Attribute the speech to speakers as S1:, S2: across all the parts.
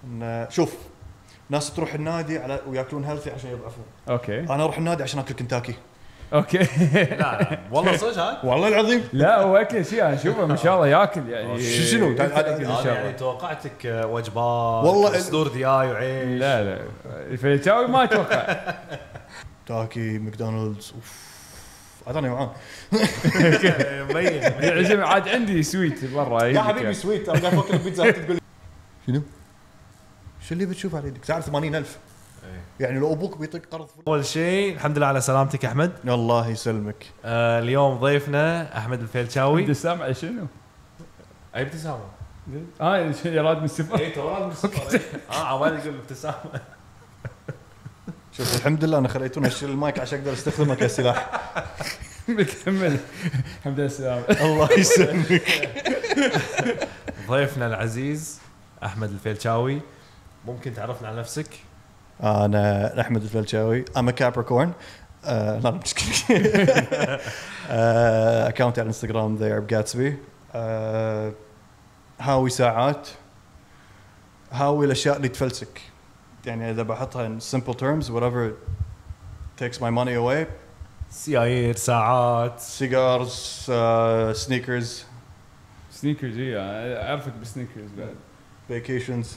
S1: إن شوف ناس تروح النادي على وياكلون هيلثي عشان يضعفون.
S2: اوكي
S1: انا اروح النادي عشان اكل كنتاكي.
S2: اوكي
S3: لا والله صدق هاي
S1: والله العظيم.
S2: لا هو اكل شيء انا اشوفه ما شاء الله ياكل يعني
S1: شنو؟
S3: يعني توقعتك وجبات
S1: والله
S3: صدور دياي وعيش.
S2: لا الفيلتشاوي ما اتوقع.
S1: تاكي ماكدونالدز اعطاني معاه.
S3: مبين
S2: يعجبني عاد عندي سويت برا
S1: يا حبيبي سويت انا قاعد افكر البيتزا تقول شنو؟ شو اللي بتشوف على يدك؟ سعر 80,000 يعني لو ابوك بيعطيك قرض.
S3: اول شيء الحمد لله على سلامتك يا احمد.
S1: الله يسلمك.
S3: اليوم ضيفنا احمد الفيلتشاوي.
S2: ابتسام على شنو؟
S3: اي ابتسامه
S2: يراد من السفر.
S3: اي ترى من السفر. عوالي يقول ابتسامه.
S1: شوف الحمد لله انا خليتوني اشيل المايك عشان اقدر استخدمه كسلاح.
S2: بكمل الحمد لله السلام.
S1: الله يسلمك.
S3: ضيفنا العزيز احمد الفيلتشاوي، ممكن تعرفنا على نفسك؟
S1: انا احمد الفلشاوي. I'm a Capricorn. لا مش اكونت على الانستغرام there بجاتسبي. هاوي ساعات، هاوي الاشياء اللي تفلسك، يعني اذا بحطها in simple terms whatever takes my money away.
S3: سيايير، ساعات،
S1: سيجارز، سنيكرز.
S2: سنيكرز اعرفك بسنيكرز بعد.
S1: فيكيشنز.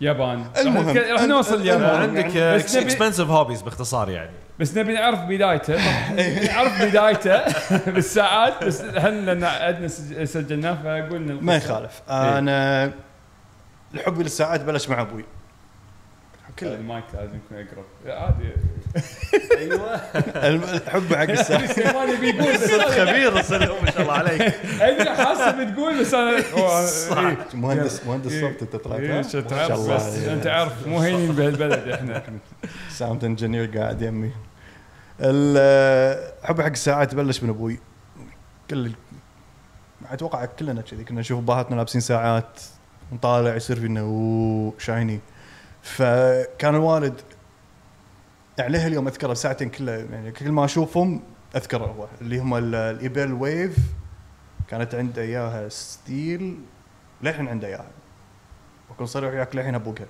S2: يابان.
S1: المهم
S2: راح نوصل اليابان.
S3: عندك اكسبنسيف هوبيز باختصار يعني.
S2: بس نبي نعرف بدايته. نعرف بدايته بالساعات بس هل لان عندنا سجلناه فقلنا
S1: ما يخالف. انا الحب للساعات بلش مع ابوي.
S2: كله المايك لازم يكون اقرب عادي.
S3: ايوه
S1: الحب حق الساعات.
S2: سليماني بيقول بس
S3: خبير سلام ما شاء الله عليك.
S2: انا حاسه بتقول بس انا
S1: مهندس صوت انت طلعت.
S2: ما شاء الله بس انت عارف مو هينين بهالبلد احنا.
S1: ساوند انجينير قاعد يمي. الحب حق الساعات بلش من ابوي. اتوقع كلنا كذي كنا نشوف ابهاتنا لابسين ساعات نطالع يصير فينا شايني. فكان الوالد يعني له اليوم اذكره ساعتين كله، يعني كل ما اشوفهم اذكره هو اللي هم الايبل ويف. كانت عنده اياها ستيل للحين عنده اياها وكل صريح وياك للحين ابوقها.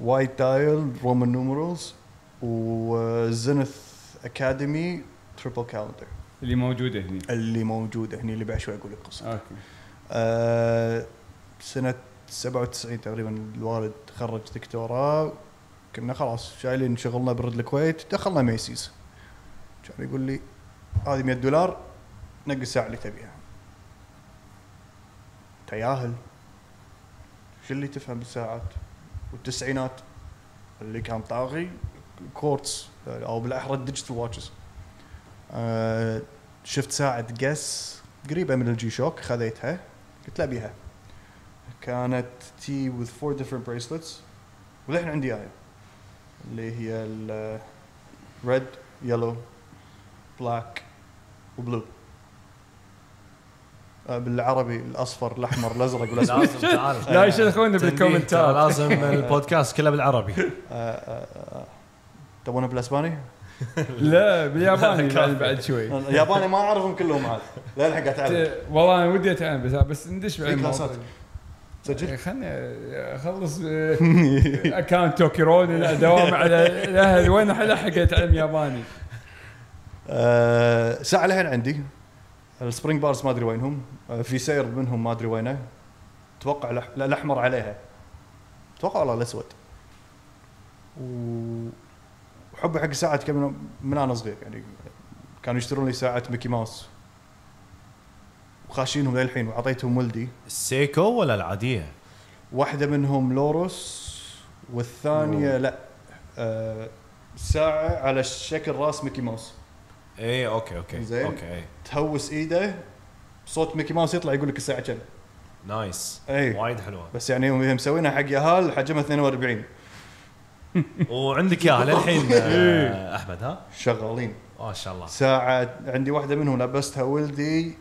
S1: وايت دايل رومان نوميرالز وزنث اكاديمي تريبل كالندر
S2: اللي موجوده هني اللي بعد شوي اقول لك قصه.
S3: اوكي.
S1: سنه 97 تقريبا الوالد تخرج دكتوراه. كنا خلاص شايلين شغلنا برد الكويت. دخلنا ميسيز كان يقول لي هذه $100 نقي الساعه اللي تبيها. تياهل شو اللي تفهم بالساعات. والتسعينات اللي كان طاغي كورتس او بالاحرى ديجيتال واتشز. شفت ساعه قس قريبه من الجي شوك خذيتها قلت لا بيها. كانت تي with 4 different bracelets ولحن عندي اياها اللي هي red yellow black وبلو. بالعربي الاصفر الاحمر الازرق والاسود.
S3: لازم تعرف
S2: لا يشاركونا بالكومنتات.
S3: لازم البودكاست كله بالعربي.
S1: تبونه بالاسباني؟
S2: لا بالياباني بعد شوي.
S1: الياباني ما اعرفهم كلهم عاد لا الحين قاعد اتعلم.
S2: والله انا ودي اتعلم بس ندش
S1: بالكلاسات. سجل
S2: خلنا اخلص اكاونت توكيرون دوام على الاهل وين الحق اتعلم ياباني.
S1: ساعه لهين عندي السبرينج بارز ما ادري وينهم. في سير منهم ما ادري وينه. اتوقع الاحمر عليها اتوقع والله الاسود. وحبي حق الساعات كم من انا صغير يعني كانوا يشترون لي ساعه ميكي ماوس وخاشينهم للحين وعطيتهم ولدي.
S3: السيكو ولا العاديه؟
S1: واحده منهم لوروس والثانيه لا ساعه على شكل راس ميكي ماوس.
S3: اي اوكي
S1: زين.
S3: اوكي
S1: تهوس ايده صوت ميكي ماوس يطلع يقول لك الساعه كم.
S3: نايس.
S1: أي.
S3: وايد حلوه.
S1: بس يعني هم مسوينها حق يهال حجمها 42
S3: وعندك اياها للحين احمد ها
S1: شغالين
S3: ما شاء الله.
S1: ساعه عندي واحده منهم لبستها ولدي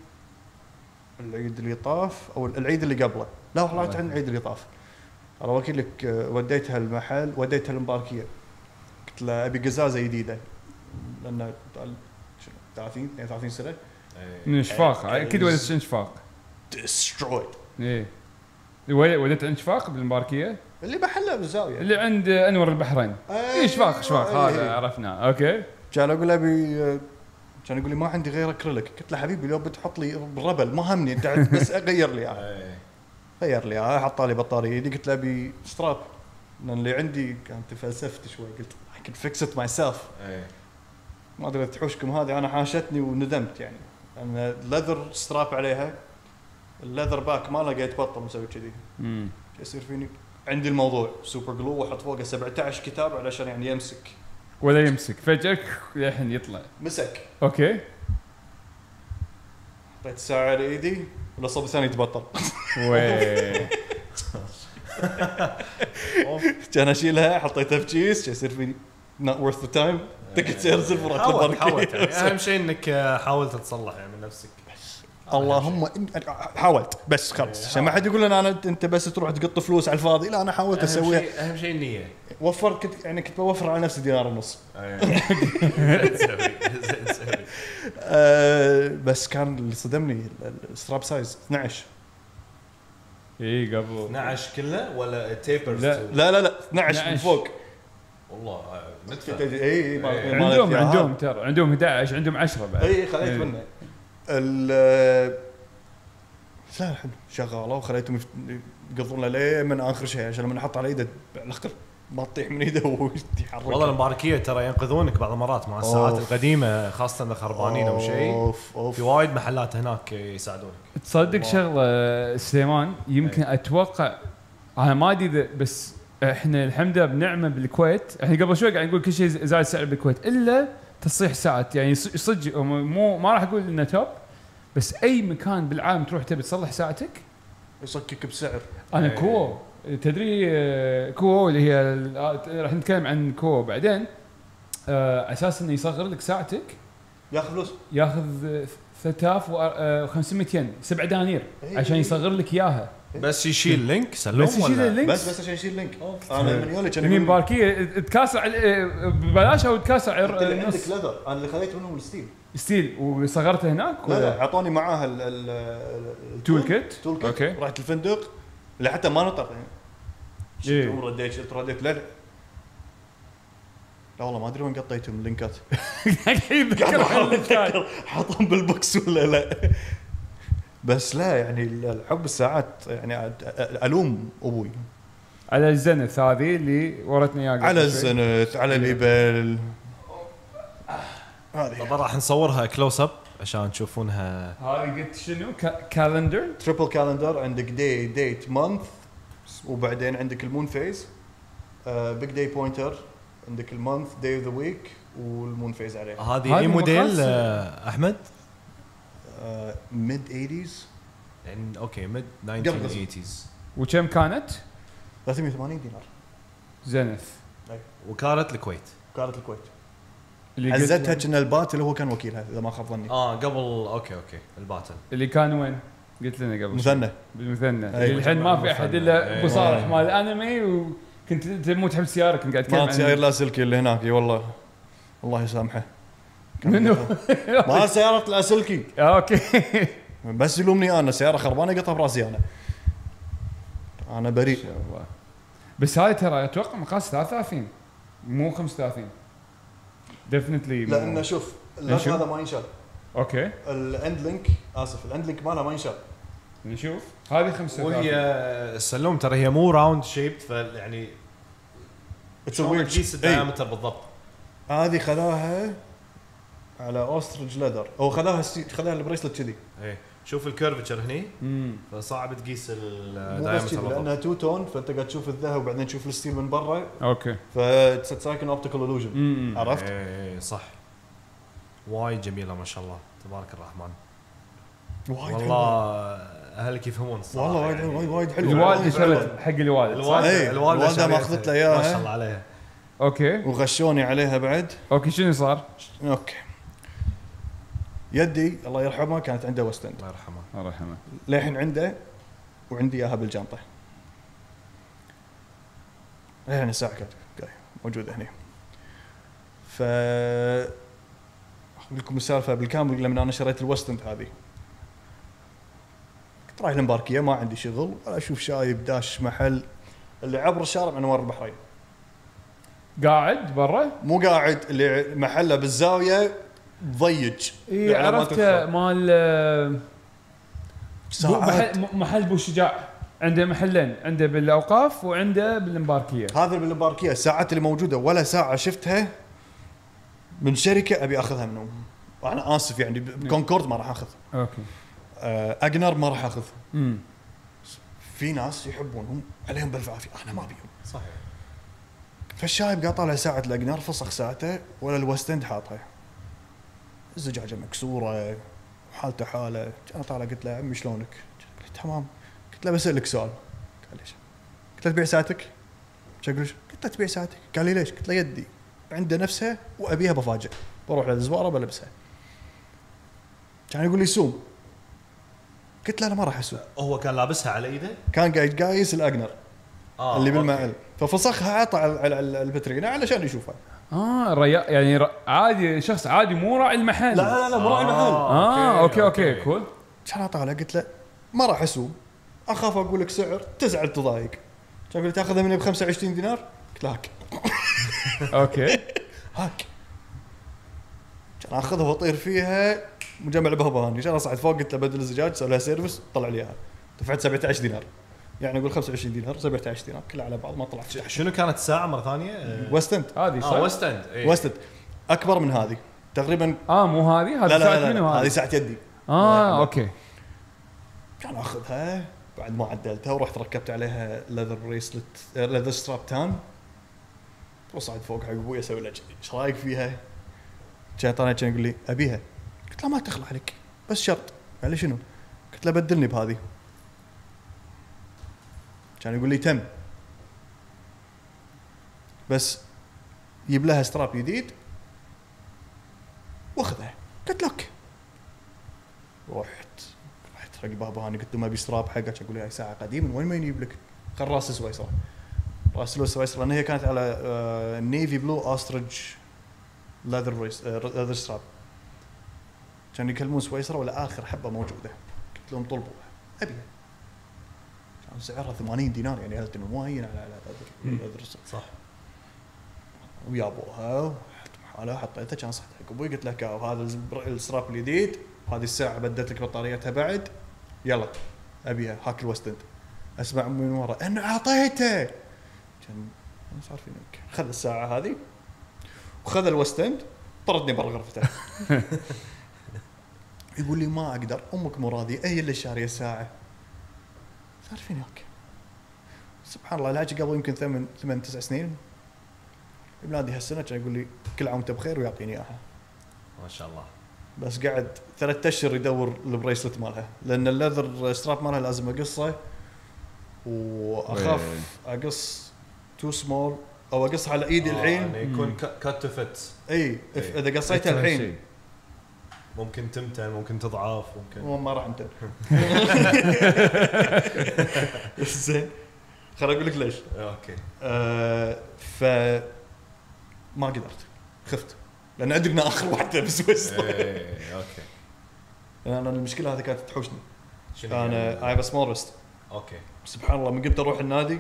S1: العيد اللي طاف او العيد اللي قبله. لا والله عن العيد اللي طاف. انا وكيل لك وديتها المحل وديتها المباركيه قلت له ابي قزازه جديده لان 32 سنه
S2: من اشفاق اكيد ولا انشفاق
S1: destroyed.
S2: ايه ولدت عند شفاق بالمباركيه
S1: اللي بحلها بالزاويه
S2: اللي عند انور البحرين. اي شفاق هذا
S1: إيه.
S2: عرفناه. اوكي
S1: كان اقول له كان يقول لي ما عندي غير اكريليك. قلت له حبيبي لو بتحط لي بالربل ما همني انت بس غير لي اياها.
S3: إيه.
S1: غير لي اياها حط لي بطاريه ايدي. قلت له ابي ستراب لان اللي عندي كانت تفلسفت شوي. قلت I can fix it myself.
S3: إيه.
S1: ما ادري تحوشكم هذه انا حاشتني وندمت يعني. لان ليذر ستراب عليها الليذر باك ما لقيت بطل مسوي كذي. يصير فيني عندي الموضوع سوبر جلو واحط فوقه 17 كتاب علشان يعني يمسك
S2: ولا يمسك فجأة للحين يطلع.
S1: مسك.
S2: اوكي
S1: حطيت الساعه على ايدي والصوب الثاني يتبطل.
S2: وي
S1: كان اشيلها حطيتها في كيس يصير فيني not worth the time. تكت سيرزل ورحت
S3: حاولت
S1: البركة.
S3: يعني. اهم شيء انك حاولت تصلح يعني من نفسك.
S1: اللهم حاولت بس خلص عشان ما حد يقول لنا انت بس تروح تقط فلوس على الفاضي. لا انا حاولت اسويها.
S3: اهم شيء النيه.
S2: إيه.
S1: كنت بوفر على نفسي $1.50. بس كان اللي صدمني الستراب سايز 12.
S2: اي قبل
S3: 12 كله ولا تيبرز؟
S2: لا.
S1: 12 من فوق.
S3: والله مدفع.
S1: اي
S2: عندهم ترى عندهم 11 عندهم 10 بعد.
S1: اي خليت منه لا حلو شغاله وخليتهم يقضون له ليه من اخر شيء عشان لما احط على ايده الاخر ما تطيح من ايده ويتحرك.
S3: والله المباركيه ترى ينقذونك بعض المرات مع الساعات القديمه خاصه اذا خربانين او شيء. في وايد محلات هناك يساعدونك.
S2: تصدق شغله سليمان يمكن اتوقع انا ما ادري بس احنا الحمد لله بنعمه بالكويت. احنا قبل شوي قاعد نقول كل شيء زايد سعر بالكويت الا تصليح ساعات يعني صدق مو ما راح اقول انه توب بس اي مكان بالعالم تروح تبي تصلح ساعتك
S1: يصكك بسعر.
S2: انا كو تدري كو اللي هي راح نتكلم عن كو بعدين. اساس انه يصغر لك ساعتك
S1: ياخذ فلوس
S2: ياخذ 3500 ين 7 دنانير عشان يصغر لك اياها.
S3: بس يشيل لينك سلوم
S2: بس يشيل
S3: ولا
S2: اللينك
S1: بس عشان يشيل لينك. انا من يولي
S2: كان مباركيه تكاسر ببلاش او تكاسر
S1: انت اللي عندك
S2: نص
S1: ليذر. انا اللي خذيته منهم الستيل
S2: ستيل وصغرته هناك
S1: لا اعطوني معاها
S2: تول كيت.
S1: اوكي رحت الفندق اللي حتى ما نطر يعني. شلت رديت لا والله ما ادري وين قطيتهم اللينكات. حاطهم بالبوكس ولا لا. بس لا يعني الحب الساعات يعني الوم ابوي
S2: على الزنث هذه اللي ورتني اياها
S1: على الزنث على الايبل هذه.
S3: طبعا راح نصورها كلوز اب عشان تشوفونها.
S2: هذه قلت شنو كالندر
S1: تريبل كالندر. عندك داي ديت مانث وبعدين عندك المون فيز بيج داي بوينتر. عندك المانث داي اوف ذا ويك والمون فيز عليه.
S3: هذه اي موديل احمد؟
S1: ميد 80s
S3: يعني اوكي ميد 1980s.
S2: وكم كانت؟
S1: 380 دينار
S2: زنث
S3: وكالة الكويت.
S1: كانت الكويت.
S2: اللي
S1: عزتها كنا البات اللي هو كان وكيلها اذا ما خاب ظني.
S3: قبل اوكي الباتل
S2: اللي كان وين؟ قلت لنا قبل
S1: مثنى
S2: بالمثنى.
S1: أي.
S2: الحين ما في احد الا ابو صالح مال الانمي وكنت تموت تحب السياره. كنت قاعد اتكلم
S1: ما سيارة لاسلكي اللي هناك اي والله الله يسامحه.
S2: منو؟
S1: ما سيارة لاسلكي
S2: اوكي
S1: بس يلومني انا سيارة خربانة قطها براسي انا بريء.
S2: بس هاي ترى اتوقع مقاس 33 مو 35 ديفنتلي.
S1: لانه شوف اللف هذا ما ينشال.
S2: اوكي
S1: الاند لينك الاند لينك ماله ما ينشال.
S2: نشوف هذه 35
S3: وهي السلوم ترى هي مو راوند شيب فيعني تقيس الدايمتر بالضبط.
S1: هذه خذاها على اوسترج ليذر او خذاها البريسلت كذي.
S3: ايه شوف الكيرفتشر هني فصعب تقيس الدايمتر بالضبط
S1: لانها تو تون فانت قاعد تشوف الذهب وبعدين تشوف الستيل من برا.
S2: اوكي
S1: فتساكن اوبتيكال illusion. عرفت؟
S3: ايه صح. وايد جميله ما شاء الله تبارك الرحمن. والله اهلك يفهمون الصراحه.
S1: والله وايد حلو.
S2: الوالده شرت حق الوالد.
S3: الوالده
S1: ماخذت لها اياها
S3: ما شاء الله عليها.
S2: اوكي
S1: وغشوني عليها بعد.
S2: اوكي شنو صار؟
S1: اوكي يدي الله يرحمها كانت عنده وستند.
S3: الله يرحمه.
S2: الله يرحمه.
S1: للحين عنده وعندي اياها بالجنطه. يعني الساعه كانت موجوده هنا. ف اقول لكم السالفه بالكامل. لما انا شريت الوستند هذه رايح المباركيه ما عندي شغل ولا اشوف شايب داش محل اللي عبر الشارع من انوار البحرين،
S2: قاعد برا.
S1: مو قاعد اللي محله بالزاويه ضيج.
S2: اي عرفته مال محل بو شجاع، عنده محلين، عنده بالاوقاف وعنده بالمباركيه.
S1: هذا بالمباركيه الساعات اللي موجوده ولا ساعه شفتها من شركه ابي اخذها منهم. انا اسف يعني كونكورد ما راح اخذ،
S2: اوكي
S1: اجنر ما راح اخذ. في ناس يحبونهم عليهم بالف عافيه، انا ما ابيهم.
S3: صحيح.
S1: فالشايب قاعد طالع ساعه الاجنر فسخ ساعته ولا الوستند حاطها، الزجاجه مكسوره وحالته حاله. انا طالع قلت له عمي شلونك؟ قال لي تمام. قلت له بسالك سؤال. قال ليش؟ قلت له تبيع ساعتك؟ قلت له تبيع ساعتك؟ قال لي ليش؟ قلت له يدي عنده نفسها وابيها بفاجئ، بروح للزواره بلبسها. كان يقول لي سوم. قلت له انا ما راح اسوم.
S3: هو كان لابسها على ايده؟
S1: كان قاعد قايس الاجنر اللي بالمعل، ففسخها عطى على البترينا علشان يشوفها.
S2: يعني عادي، شخص عادي مو راعي المحل.
S1: لا مو راعي المحل.
S2: اوكي كول.
S1: كان طالع قلت له ما راح اسوم، اخاف اقول لك سعر تزعل تضايق. كان يقول تاخذها مني ب 25 دينار. قلت له هاك.
S2: اوكي
S1: هاك. كان اخذها واطير فيها مجمع بهبهاني. كان اصعد فوق قلت له بدل الزجاج سوي لها سيرفس طلع لي اياها، دفعت 17 دينار. يعني اقول 25 دينار 17 دينار كلها على بعض ما طلعت.
S3: شنو كانت الساعه مره ثانيه؟
S1: وستند.
S2: هذه صح؟
S3: وستند.
S1: وستند اكبر من هذه تقريبا.
S2: مو هذه ساعه منو
S1: هذه ساعه يدي.
S2: اوكي.
S1: كان اخذها بعد ما عدلتها ورحت ركبت عليها ليذر بريسلت ليذر ستراب تان، وصعد فوق حق ابوي اسوي له ايش رايك فيها؟ كان طالع كان يقول لي ابيها. قلت له ما تخلع عليك بس شرط. قال لي شنو؟ قلت له بدلني بهذه. كان يقول لي تم، بس يجيب لها ستراب جديد واخذها. قلت لك رحت حق بابا انا قلت له ما ابي ستراب حقك. اقول له هاي ساعه قديمه وين ما يجيب لك؟ خل راس سويسرا. راس سويسرا لان هي كانت على نيفي بلو استرج ليذر ستراب. كانوا يكلمون سويسرا ولا اخر حبه موجوده. قلت لهم طلبوها ابيها. كان سعرها 80 دينار يعني هل مو هين على ليذر
S3: صح.
S1: ويابوها حالها حطيتها. كان صحت حق ابوي قلت له كاو هذا الستراب الجديد، هذه الساعه بدلت لك بطاريتها بعد، يلا ابيها هاك الوستند. اسمع من ورا انه اعطيته. كان صار في نك خذ الساعه هذه وخذ الوستند طردني برا غرفته. يقول لي ما اقدر، امك مو راضيه، هي اللي شاريه الساعه. صار في نك سبحان الله. الحكي قبل يمكن 8 9 سنين. بلادي هالسنه كان يقول لي كل عام وانت بخير ويعطيني اياها.
S3: ما شاء الله.
S1: بس قعد 3 اشهر يدور البريسلت مالها لان الليذر ستراب مالها لازم اقصه، واخاف اقص تو سمول او اقص على ايدي الحين
S3: يكون كات تو فيت.
S1: اي اذا قصيتها الحين
S3: ممكن تمتن، ممكن تضعف، ممكن
S1: ما راح امتن. زين خليني اقول لك ليش.
S3: اوكي.
S1: ف ما قدرت، خفت لان عندنا اخر واحده بسويسرا.
S3: اوكي.
S1: انا المشكله هذه كانت تحوشني.
S3: شنو
S1: انا اي هاف سمول ريست.
S3: اوكي.
S1: سبحان الله من قمت اروح النادي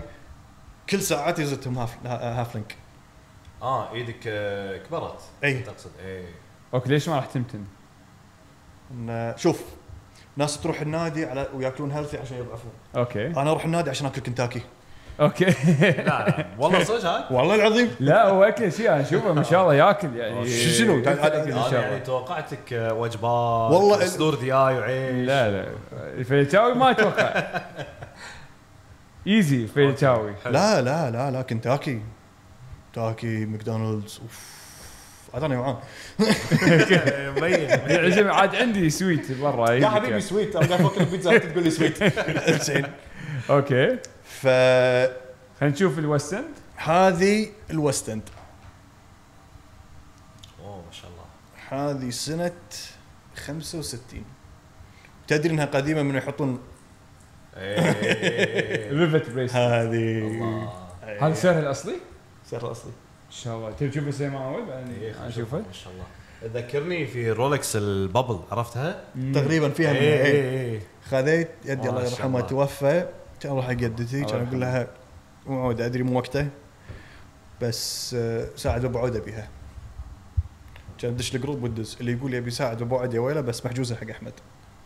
S1: كل ساعات يزتهم هاف لينك.
S3: ايدك كبرت.
S1: اي
S3: تقصد
S2: اوكي. ليش ما راح تمتن؟
S1: شوف ناس تروح النادي على وياكلون هيلثي عشان يضعفون.
S2: اوكي.
S1: انا اروح النادي عشان اكل كنتاكي.
S2: اوكي.
S3: لا والله صدق هاي
S1: والله العظيم.
S2: لا هو اكل شيء انا اشوفه ما شاء الله ياكل يعني.
S1: شنو
S3: يعني توقعتك وجبات
S1: والله
S3: صدور دياي وعيش.
S2: لا الفيلتشاوي ما اتوقع. ايزي فيلتشاوي.
S1: لا كنتاكي ماكدونالدز. عطاني وعان.
S2: مبين. عاد عندي سويت برا
S1: يا حبيبي سويت. انا قاعد افكر البيتزا تقول لي سويت. زين
S2: اوكي. خلينا نشوف الوستند.
S1: هذه الوستند.
S3: ما شاء الله.
S1: هذه سنة 65. تدري انها قديمة من يحطون
S2: ريفت بريس.
S1: هذه
S2: هذا سعرها الاصلي؟
S1: سعرها الاصلي
S2: ان شاء الله. تبي تشوف السيما اول بعدين اشوفه.
S3: ما شاء الله. ذكرني في رولكس البابل عرفتها؟
S1: تقريبا فيها من
S3: اي
S1: خذيت يدي الله
S3: ما شاء
S1: يرحمها
S3: الله.
S1: توفى، كان اروح حق جدتي
S2: الله
S1: كان اقول لها موعود ادري مو وقته بس ساعد وبعود بيها. كان ادش الجروب ودز اللي يقول يبي ساعد وبعد يا ويله بس محجوزه حق احمد.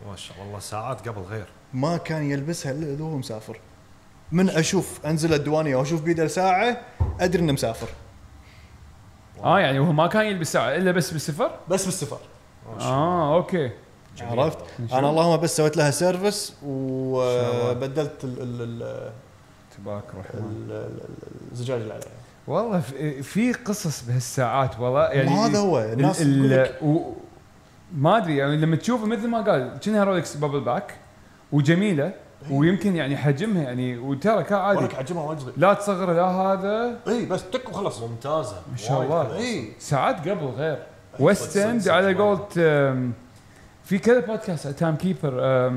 S3: ما شاء الله ساعات قبل غير.
S1: ما كان يلبسها الا اذا هو مسافر. من اشوف انزل الديوانيه واشوف بيده ساعه ادري انه مسافر.
S2: يعني هو ما كان يلبس ساعه الا بس بالسفر.
S1: بس بالسفر.
S2: اوكي
S3: جميل.
S1: عرفت؟
S2: نشوف.
S1: انا اللهم بس سويت لها سيرفس وبدلت
S2: تبارك الرحمن.
S1: الزجاج اللي عليها.
S2: والله في قصص بهالساعات والله يعني
S1: هذا هو الناس تقول لك
S2: ما ادري يعني لما تشوفه مثل ما قال كأنها رولكس بابل باك وجميله ويمكن يعني حجمها يعني وترى كعادي
S1: ولك حجمها وايد صغير.
S2: لا تصغر لا هذا
S1: اي بس تك وخلص.
S3: ممتازه
S2: ما شاء الله.
S1: اي
S2: ساعات قبل غير ويست اند على قولة في كذا بودكاست تايم كيبر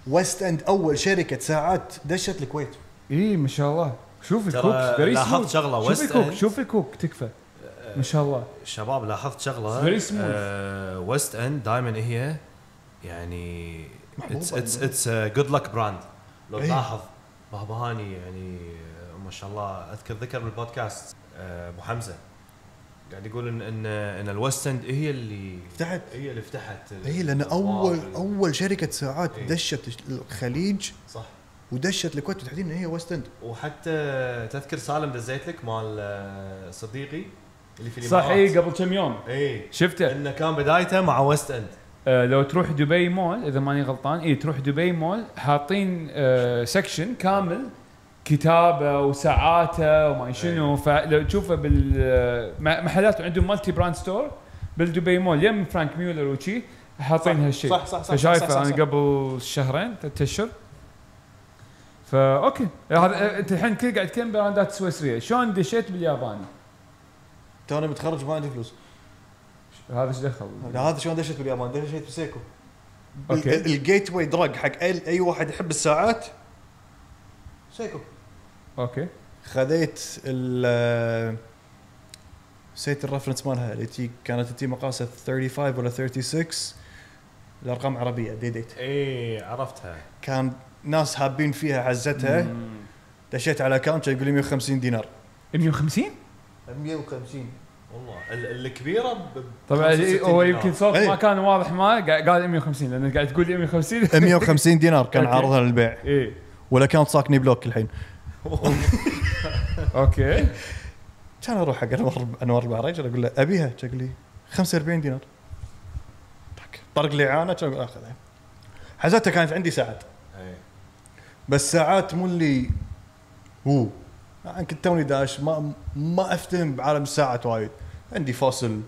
S1: ويست اند اول شركه ساعات دشت الكويت.
S2: اي ما شاء الله. شوف
S3: ترى
S2: الكوك very
S3: لاحظت
S2: smooth.
S3: شغلة
S2: شوف
S3: ويست
S2: الكوك
S3: إند.
S2: شوف الكوك تكفى ما شاء الله.
S3: شباب لاحظت شغله
S2: Very smooth.
S3: ويست اند دائما هي يعني اتس جود لك براند. لو
S1: إيه.
S3: تلاحظ بهبهاني يعني ما شاء الله اذكر ذكر بالبودكاست ابو حمزه قاعد يقول ان الويست اند هي اللي فتحت
S1: اي لان اول شركه ساعات دشت الخليج
S3: صح.
S1: ودشت الكويت تحديدا هي ويست اند.
S3: وحتى تذكر سالم دزيت لك مال صديقي اللي في
S2: صح اي قبل كم يوم
S3: اي
S2: شفته.
S3: انه كان بدايته مع ويست اند.
S2: لو تروح دبي مول اذا ماني غلطان تروح دبي مول حاطين سكشن كامل كتابه وساعاته وما شنو. فلو تشوفه بالمحلات عندهم مالتي براند ستور بالدبي مول يم فرانك ميولر وشي حاطين هالشيء.
S1: صح صح صح.
S2: فشايفه انا قبل شهرين 3 اشهر. فا اوكي هذا انت الحين كل قاعد تكلم براندات سويسريه. شلون دشيت بالياباني؟
S1: توني متخرج ما عندي فلوس.
S2: هذا ايش دخل؟
S1: هذا شلون دشيت باليابان؟ دشيت بسيكو.
S2: أوكي.
S1: الجيت واي دراج حق اي واحد يحب الساعات سيكو.
S2: اوكي
S1: خذيت نسيت الرفرنس مالها اللي كانت تي مقاسها 35 ولا 36 الارقام عربيه ديت.
S3: اي عرفتها.
S1: كان ناس هابين فيها عزتها. دشيت على اكونت يقول لي 150 دينار.
S2: 150
S1: 150
S3: والله الكبيره
S2: طبعا هو يمكن صوت
S1: أي.
S2: ما كان واضح ما قال 150 لان قاعد تقول لي 150
S1: 150 دينار كان
S2: أوكي.
S1: عارضها للبيع.
S2: ايه
S1: والاكونت صاكني بلوك الحين.
S2: اوكي
S1: كان اروح حق انور البحريج اقول له ابيها يقول لي 45 دينار. طرق لي عانه كان اقول اخذها. حزتها كانت عندي ساعات بس ساعات مو اللي هو يعني كنت توني داش ما افتهم بعالم الساعات وايد. عندي فاصل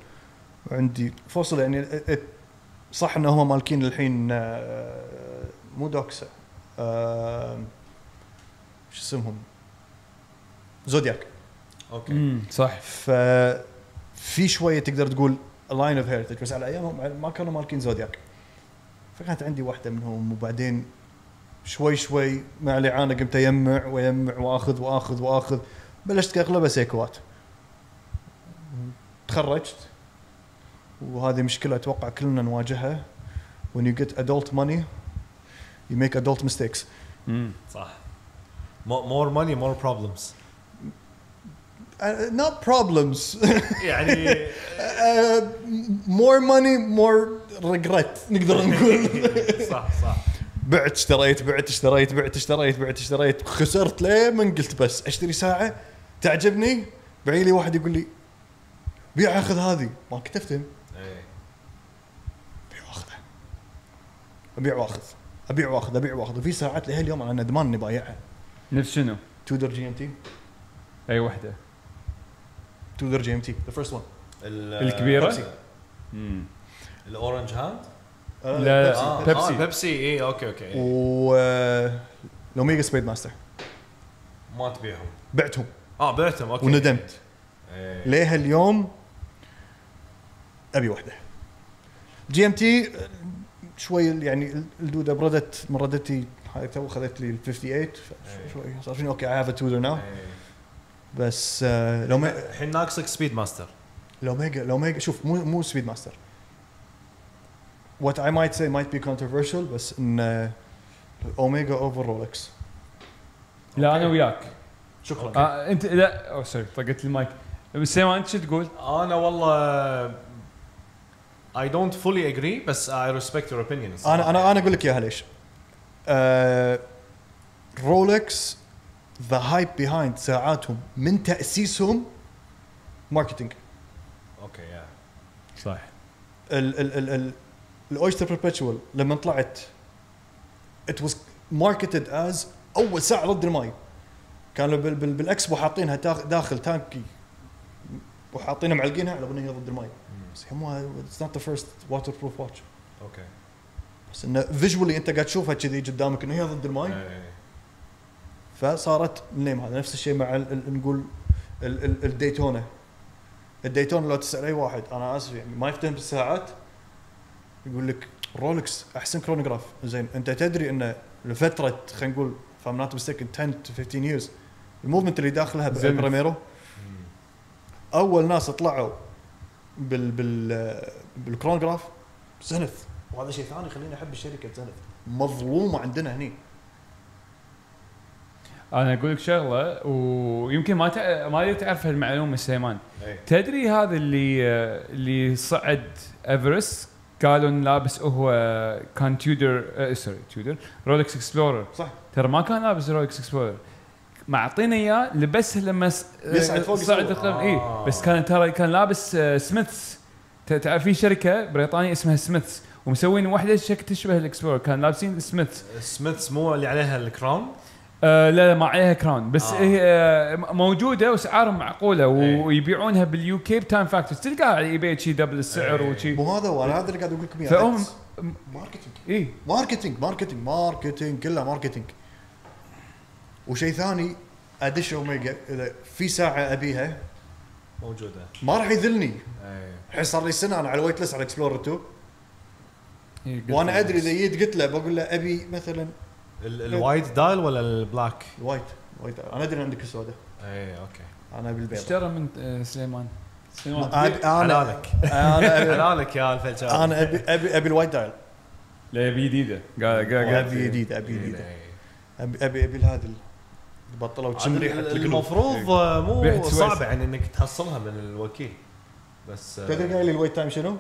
S1: وعندي فاصل يعني صح انه هم مالكين الحين مو دوكسا شو اسمهم زودياك.
S3: اوكي
S2: صح.
S1: ففي شويه تقدر تقول لاين اوف هيريتج بس على ايامهم ما كانوا مالكين زودياك. فكانت عندي واحده منهم وبعدين شوي مع الاعانه قمت اجمع واخذ بلشت اغلبها سيكوات. تخرجت وهذه مشكله اتوقع كلنا نواجهها. when you get adult money you make adult mistakes.
S3: صح. more money more problems.
S1: not problems.
S3: يعني
S1: more money more regret نقدر نقول.
S3: صح
S1: بعت اشتريت خسرت ليه من قلت بس اشتري ساعه تعجبني بعي لي واحد يقول لي بيع اخذ هذه ما كنت افتهم. ابيع واخذ في ساعات لهي اليوم انا ندمان اني بايعها.
S2: نفس شنو؟
S1: تودر جي ام تي.
S2: اي وحده
S1: تودر جي ام تي ذا فيرست وان
S2: الكبيره.
S3: الاورنج هاند.
S2: لا بيبسي.
S3: بيبسي اي اوكي.
S1: و لوميجا سبيد ماستر
S3: ما تبيعهم.
S1: بعتهم
S3: بعتهم اوكي
S1: وندمت. ليه اليوم ابي واحده جي ام تي شوي يعني الدوده بردت من ردتي هاي تو اخذت لي ال 58 شوي صار فيني اوكي اي هاف ا تودر ناو. بس لو ما
S3: الحين ناقصك سبيد ماستر.
S1: الاوميجا شوف مو سبيد ماستر. what I might say might be controversial بس ان الاوميجا اوفر رولكس.
S2: لا انا وياك.
S1: شكرا.
S2: انت لا سوري طقت المايك. بس سيما انت شو تقول؟
S3: انا والله I don't fully agree بس I respect your opinion.
S1: انا اقول لك اياها ليش. رولكس the hype behind ساعاتهم من تأسيسهم ماركتينج.
S3: اوكي يا
S2: صح.
S1: الاويستر بيربتشوال لما طلعت it was marketed as اول ساعه ضد الماي. كانوا بالاكسبو حاطينها داخل تانكي وحاطينها معلقينها على انها ضد الماي. بس هي it's not the first waterproof watch.
S3: اوكي
S1: بس انه فيجوالي انت قاعد تشوفها كذي قدامك انه هي ضد الماي. فصارت النيم هذا. نفس الشيء مع نقول الديتونا. الديتونا لو تسال اي واحد انا اسف يعني ما يفتهم بالساعات يقول لك رولكس احسن كرونوغراف. زين انت تدري انه لفتره خلينا نقول فام نوت مستيكن 10 to 15 years الموفمنت اللي داخلها بالبريميرو اول ناس طلعوا بالكرونوغراف زنث. وهذا شيء ثاني خليني احب الشركه زنث مظلومه عندنا هني.
S2: انا اقول لك شغله ويمكن ما تعرف هالمعلومه سليمان. تدري هذا اللي صعد ايفرست قالوا انه لابس هو كان تيودر رولكس اكسبلورر.
S1: صح.
S2: ترى ما كان لابس رولكس اكسبلورر معطينا اياه لبسه لما صعد القمر. اي بس كان لابس سميثس. تعرف في شركه بريطانيه اسمها سميثس ومسوين واحده شكل تشبه الاكسبلورر كان لابسين سميثس
S3: مو اللي عليها الكراون.
S2: لا ما عليها كراون بس هي موجوده واسعارهم معقوله ويبيعونها باليو كي بتايم فاكتورز تلقاها على اي بي شي دبل السعر وشي.
S1: مو هذا وانا هذا اللي قاعد اقول لكم اياه.
S2: ماركتينج
S1: ماركتينج كلها ماركتينج. وشيء ثاني ادش اوميجا اذا في ساعه ابيها
S3: موجوده
S1: ما راح يذلني. الحين صار لي سنه انا على الويت ليست على اكسبلورر 2 وانا ادري اذا جيت قلت له بقول له ابي مثلا
S3: الوايت دايل ولا البلاك؟
S1: الوايت انا ادري عندك السوداء.
S3: اي اوكي
S1: انا بالبيض.
S2: اشترى من سليمان.
S3: حلالك حلالك يا الفلجان.
S1: انا ابي الوايت دايل.
S2: لا ابي جديده قال
S1: ابي جديده ابي هذا اللي بطلوا وتشم ريحه.
S3: المفروض مو صعب يعني انك تحصلها من الوكيل بس
S1: تدري قايل لي الويت تايم شنو؟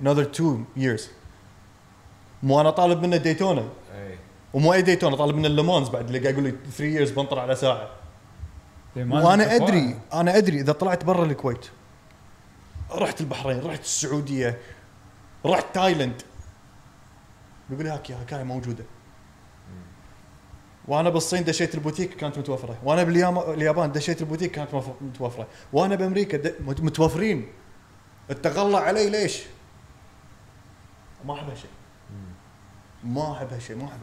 S1: another 2 years. مو انا طالب منه ديتونا ومو اي ديتونا طالب منه الليمونز بعد اللي قاعد يقول لي 3 years بنطر على ساعه. وانا ادري اذا طلعت برا الكويت رحت البحرين رحت السعوديه رحت تايلاند بيقول لي هاك موجوده. وانا بالصين دشيت البوتيك كانت متوفره. وانا باليابان دشيت البوتيك كانت متوفره. وانا بامريكا متوفرين. التغلى علي ليش؟ ما احب هالشيء. ما احب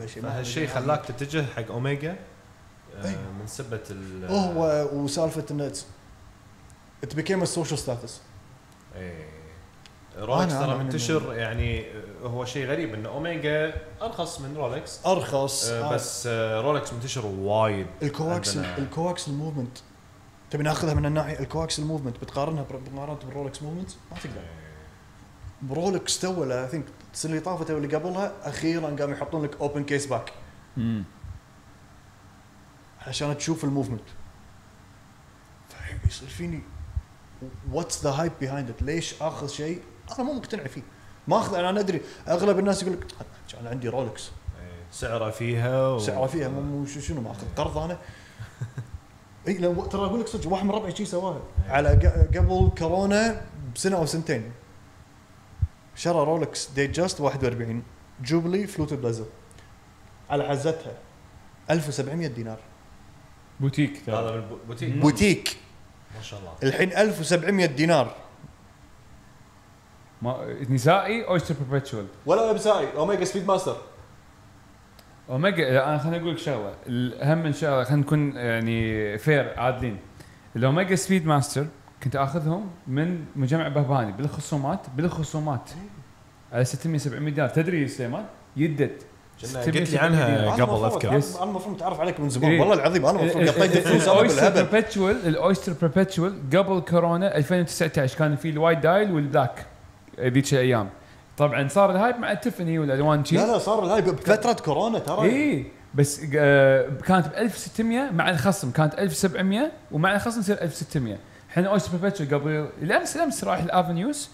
S1: هالشيء.
S3: هالشيء خلاك تتجه حق اوميجا من سبه
S1: هو وسالفه انه it became a social status.
S3: رولكس ترى منتشر يعني هو شيء غريب ان اوميجا ارخص من رولكس بس رولكس منتشر وايد.
S1: الكواكس الموفمنت تبي ناخذها من الناحيه الكواكس الموفمنت بتقارنها بالرولكس موفمنت ما تقدر. برولكس تو اي ثينك السنه اللي طافت واللي قبلها اخيرا قاموا يحطون لك اوبن كيس باك عشان تشوف الموفمنت. يصير فيني واتس ذا هايب بيهايند ات. ليش اخذ شيء انا مو مقتنع فيه؟ ما اخذ. انا ادري اغلب الناس يقول لك انا عندي رولكس
S3: سعره فيها
S1: مو شنو ما اخذ قرض انا. اي ترى اقول لك صدق واحد من ربعي شيء سواها على قبل كورونا بسنه او سنتين. شرى رولكس دي جاست 41 جوبلي فلوت بلازر على حزتها 1700 دينار
S2: بوتيك.
S3: هذا
S1: بوتيك
S3: ما شاء الله.
S1: الحين 1700 دينار
S2: نسائي اويستر بيربتشوال
S1: ولا نسائي اوميجا سبيد ماستر.
S2: اوميجا انا خليني اقول لك شغله الاهم من شغله خلينا نكون يعني فير عادلين. الاوميجا سبيد ماستر كنت اخذهم من مجمع بهباني بالخصومات على 600 700 دينار. تدري سليمان يدد
S3: قلت لي عنها قبل اذكر.
S1: انا المفروض متعرف عليك من زمان والله العظيم. انا المفروض قطيت الفلوس بالهبل.
S2: الاويستر بربتشوال قبل كورونا 2019 كان في الوايت دايل والبلاك ذيك الايام. طبعا صار الهايب مع التيفاني والالوان شيء.
S1: لا صار الهايب بفتره كورونا ترى.
S2: اي بس كانت ب 1600 مع الخصم كانت 1700 ومع الخصم يصير 1600. الحين اويستر بربتشوال قبل الامس رايح الافنيوس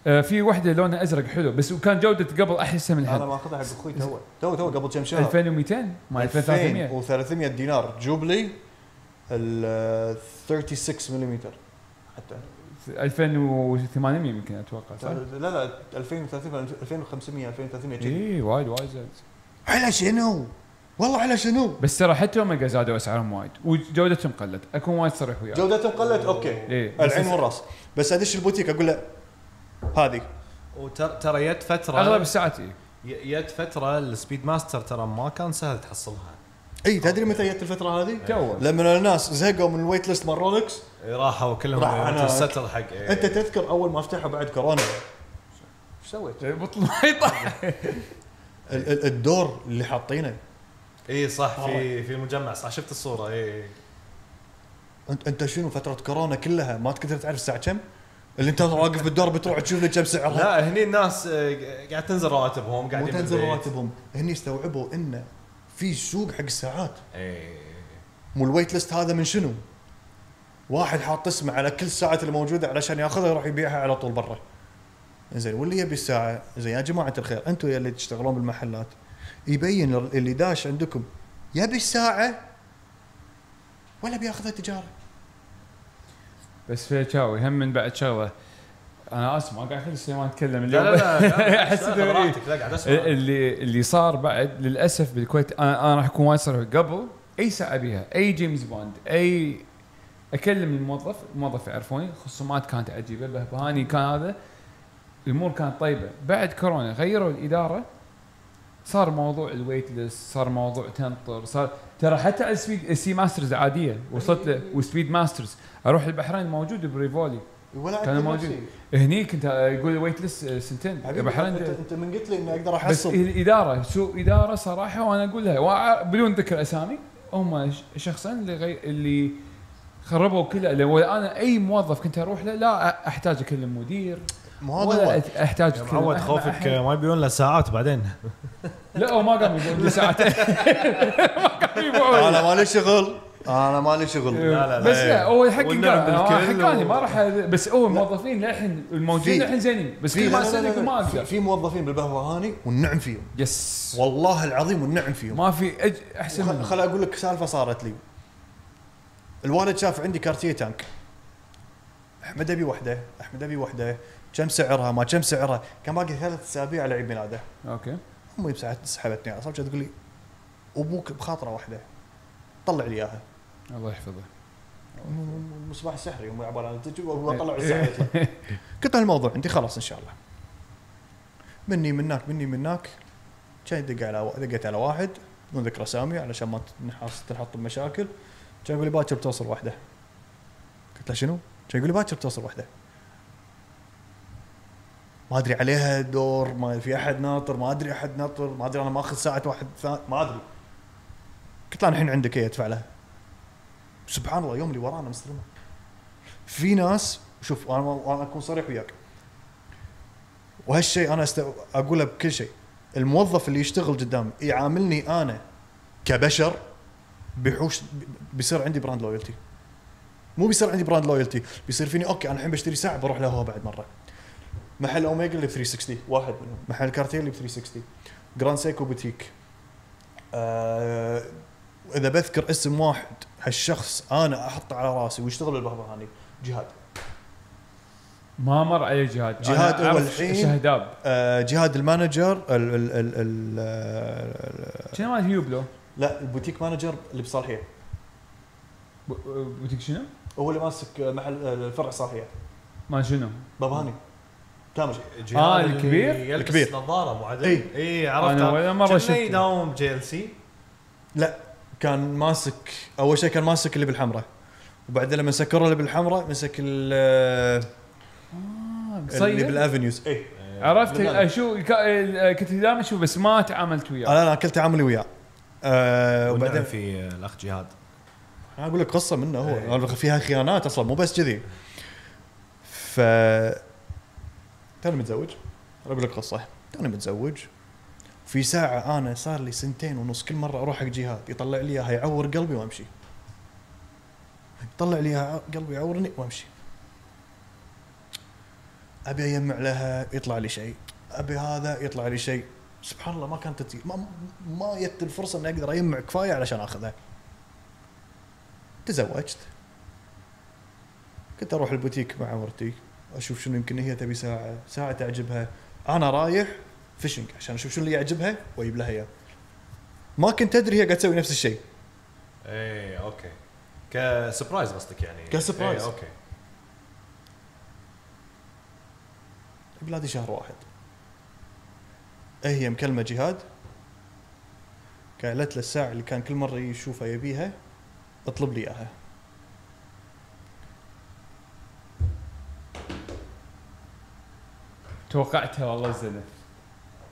S2: في وحده لونها ازرق حلو بس وكان جوده قبل احسن من الحين.
S1: انا ماخذها حق اخوي تو قبل كم شهر
S2: 2200 ما 2300
S1: و300 دينار جوبلي ال 36 ملم حتى
S2: 2800 يمكن اتوقع صح؟
S1: لا 2300 2300 2300
S2: اي وايد زاد.
S1: على شنو؟ والله على شنو؟
S2: بس ترى حتى اوميجا زادوا اسعارهم وايد وجودتهم قلت. اكون وايد صريح وياك
S1: جودتهم قلت اوكي
S2: إيه.
S1: العين والراس. بس ادش البوتيك اقول له هذه
S3: وترى يد فتره
S2: اغلب الساعات
S3: يد فتره السبيد ماستر ترى ما كان سهل تحصلها.
S1: اي تدري متى جت الفتره هذه؟
S2: تو
S1: لما الناس زهقوا من الويت ليست مال رولكس
S3: راحوا كلهم الستر حق
S1: انت تذكر اول ما فتحوا بعد كورونا ايش سويت؟
S2: بطل ما يطلع
S1: الدور اللي حاطينه.
S3: اي صح في المجمع صح شفت الصوره. اي
S1: انت شنو فتره كورونا كلها ما تقدر تعرف الساعه كم؟ اللي انت واقف بالدور بتروح تشوف لك كم سعرها.
S3: لا هني الناس قاعد تنزل رواتبهم قاعدين
S1: تنزل رواتبهم. هني استوعبوا انه في سوق حق الساعات. مو الويت ليست هذا من شنو؟ واحد حاط اسمه على كل الساعات اللي موجوده علشان ياخذها يروح يبيعها على طول برا. زين واللي يبي الساعه زين يا جماعه الخير انتم اللي تشتغلون بالمحلات يبين اللي داش عندكم يبي الساعه ولا بياخذها تجاره.
S2: بس في شاوي هم من بعد شغله انا اسمع قاعد اخلي سليمان يتكلم اليوم.
S3: لا
S2: احس
S3: براحتك لا قاعد اسمع.
S2: اللي صار بعد للاسف بالكويت انا راح اكون وايد صريح. قبل اي ساعه بيها اي جيمس بوند اي اكلم الموظف يعرفوني خصومات كانت عجيبه بهبهاني كان هذا الامور كانت طيبه. بعد كورونا غيروا الاداره صار موضوع الويت ليست صار موضوع تنطر صار ترى حتى على السي ماسترز عاديه وصلت وسبيد ماسترز اروح البحرين موجود بريفولي كان موجود هني كنت يقول ويت ليست سنتين البحرين.
S1: انت من قلت لي اني اقدر احصل.
S2: بس الاداره سوء اداره صراحه وانا اقول لها بدون ذكر اسامي هم شخصين اللي خربوا كله. لو انا اي موظف كنت اروح له لا احتاج اكلم مدير ولا احتاج
S3: معود خوفك ما يبيون له ساعات بعدين.
S2: لا هو ما قام يقول لي ساعتين ما قام يقول
S1: انا مالي شغل
S3: لا
S2: بس لا هو حكاني ما راح بس هو الموظفين للحين الموجودين الحين زينين بس في ما اقدر.
S1: في موظفين بالبهوهاني والنعم فيهم
S2: يس
S1: والله العظيم والنعم فيهم
S2: ما في احسن منهم.
S1: خل اقول لك سالفه صارت لي. الوالد شاف عندي كارتيه تانك احمد ابي وحده كم سعرها ما كم سعرها كان باقي 3 أسابيع على عيد ميلاده.
S2: اوكي
S1: امي بساعه سحبتني على صوب تقول لي ابوك بخاطره واحده طلع لي اياها
S2: الله يحفظه.
S1: المصباح السحري امي عباره عن طلع الساعه يطلع. قلت له الموضوع عندي خلاص ان شاء الله مني منك كان دقيت على واحد بدون ذكر اسامي علشان ما تنحط بمشاكل. كان يقول لي باكر بتوصل واحده. قلت له شنو؟ كان يقول لي باكر بتوصل واحده ما ادري عليها دور ما في احد ناطر ما ادري انا ماخذ ساعه واحد ما ادري. قلت له الحين عندك ايه ادفع لها. سبحان الله يوم اللي ورانا مستلمه. في ناس شوف انا اكون صريح وياك وهالشيء انا اقوله بكل شيء. الموظف اللي يشتغل قدامي يعاملني انا كبشر بيحوش بيصير عندي براند لويالتي. مو بيصير عندي براند لويالتي بيصير فيني اوكي انا الحين بشتري ساعه بروح له هو بعد مره. محل اوميجا اللي ب 360 واحد منهم. محل كارتيه اللي ب 360 جراند سيكو بوتيك. اذا بذكر اسم واحد هالشخص انا احطه على راسي ويشتغل بالبهبهاني جهاد.
S2: ما مر علي جهاد
S1: اول الحين
S2: شهداب.
S1: جهاد المانجر
S2: شنو مال هيوبلو؟
S1: لا البوتيك مانجر اللي بصالحيه.
S2: بوتيك شنو؟
S1: هو اللي ماسك محل الفرع صالحيه.
S2: ما شنو؟
S1: بهبهاني تامر.
S2: الكبير
S3: يلبس نظاره مو عدل. اي
S2: عرفت. انا ولا مره شفته
S3: يداوم جي ال سي.
S1: لا كان ماسك اول شيء كان ماسك اللي بالحمراء وبعدين لما سكروا اللي بالحمراء مسك اللي بالافنيوز.
S2: عرفت شو كنت دائما اشوف بس ما تعاملت وياه.
S1: لا كنت تعاملي وياه.
S3: وبعدين في الاخ جهاد،
S1: انا اقول لك قصه منه هو فيها خيانات اصلا مو بس كذي. توني متزوج، اقول لك قصه. توني متزوج في ساعه انا صار لي 2.5 سنين كل مره اروح حق جهاد يطلع لي اياها يعور قلبي وامشي، يطلع لي اياها قلبي يعورني وامشي. ابي اجمع لها يطلع لي شيء، ابي هذا يطلع لي شيء. سبحان الله ما كانت تجي، ما جت الفرصه اني اقدر اجمع كفايه علشان اخذها. تزوجت، كنت اروح البوتيك مع مرتي اشوف شنو يمكن هي تبي ساعه تعجبها، انا رايح فيشنج عشان اشوف شنو اللي يعجبها واجيب لها اياه. ما كنت ادري هي قاعده تسوي نفس الشيء.
S3: اي اوكي، كسبرايز قصدك يعني؟
S1: كسبرايز.
S3: اوكي.
S1: بلادي شهر واحد هي مكلمه جهاد، قالت له الساعه اللي كان كل مره يشوفها يبيها اطلب لي اياها.
S2: توقعتها والله الزنث،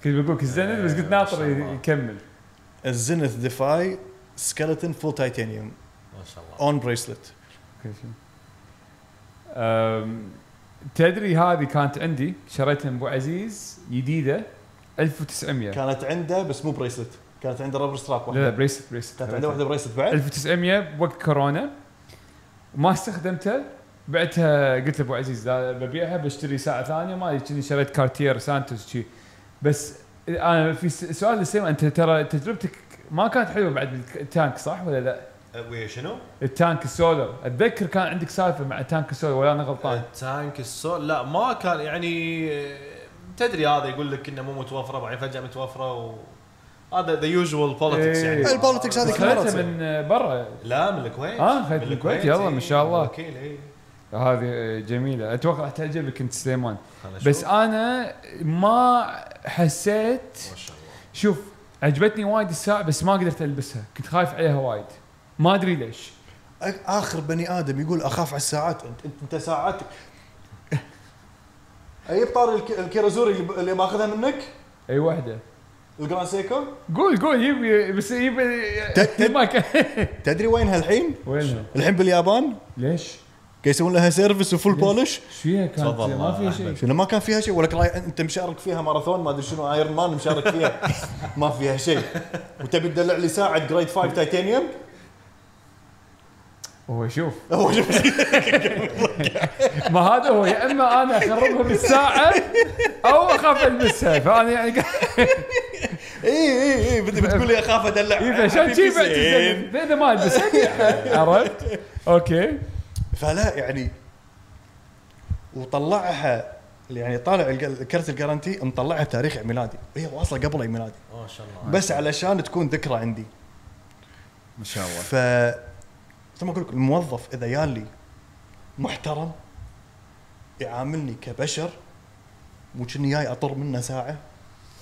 S2: كنت بقولك الزنث بس قلت ناطر يكمل.
S1: الزنث ديفاي سكيلتون فول تايتانيوم
S3: ما شاء الله
S1: اون بريسلت.
S2: تدري هذه كانت عندي شريتها من ابو عزيز جديده 1900.
S1: كانت عنده بس مو بريسلت، كانت عنده رابر ستراب واحده.
S2: لا بريسلت
S1: كانت عنده واحده بريسلت بعد
S2: 1900 بوقت كورونا وما استخدمتها. بعتها قلت لابو عزيز لا ببيعها بشتري ساعه ثانيه، ما كني شريت كارتير سانتوس شي. بس انا في سؤال للسيما، انت ترى تجربتك ما كانت حلوه بعد التانك صح ولا لا؟
S3: ويا شنو؟
S2: التانك السولر، اتذكر كان عندك سالفه مع التانك السولر ولا انا غلطان؟
S3: التانك السولر لا ما كان يعني، تدري هذا يقول لك انه مو متوفره بعدين فجاه متوفره هذا ذا يوجوال بوليتكس يعني.
S1: البوليتكس هذه
S2: خذيتها من برا؟
S3: لا من الكويت.
S2: خذيت من الكويت يلا ما شاء الله.
S3: اوكي
S2: هذه جميله، اتوقع تعجبك انت سليمان. بس انا ما حسيت.
S3: ما شاء الله.
S2: شوف عجبتني وايد الساعه بس ما قدرت البسها، كنت خايف عليها وايد ما ادري ليش.
S1: اخر بني ادم يقول اخاف على الساعات. انت ساعات اي بطار الكيرازوري اللي ماخذها منك
S2: اي واحده
S1: الجراند سيكو.
S2: قول يبي بس يبي ما
S1: تدري وينها الحين؟
S2: وينها
S1: الحين باليابان.
S2: ليش
S1: كي يسوون لها سيرفيس وفول بولش.
S2: ايش فيها؟ كانت ما فيها شيء.
S1: شنو ما كان فيها شيء؟ ولك انت مشارك فيها ماراثون ما ادري شنو ايرون مان مشارك فيها. ما فيها شيء وتبي تدلع لي ساعه جريد 5 تايتانيوم.
S2: هو شوف ما هذا هو، يا اما انا اخربها بالساعه او اخاف البسها. فانا يعني
S1: اي بتقول لي اخاف ادلع.
S2: عشان شي اذا ما البسها عرفت. اوكي
S1: فلا يعني وطلعها يعني طالع كرت الجارانتي مطلعها بتاريخ عيد ميلادي، هي واصله قبل عيد ميلادي
S3: ما شاء الله،
S1: بس علشان تكون ذكرى عندي
S2: ما شاء الله.
S1: ف زي ما اقول لك الموظف اذا يالي محترم يعاملني كبشر مو كني جاي اطر منه ساعه.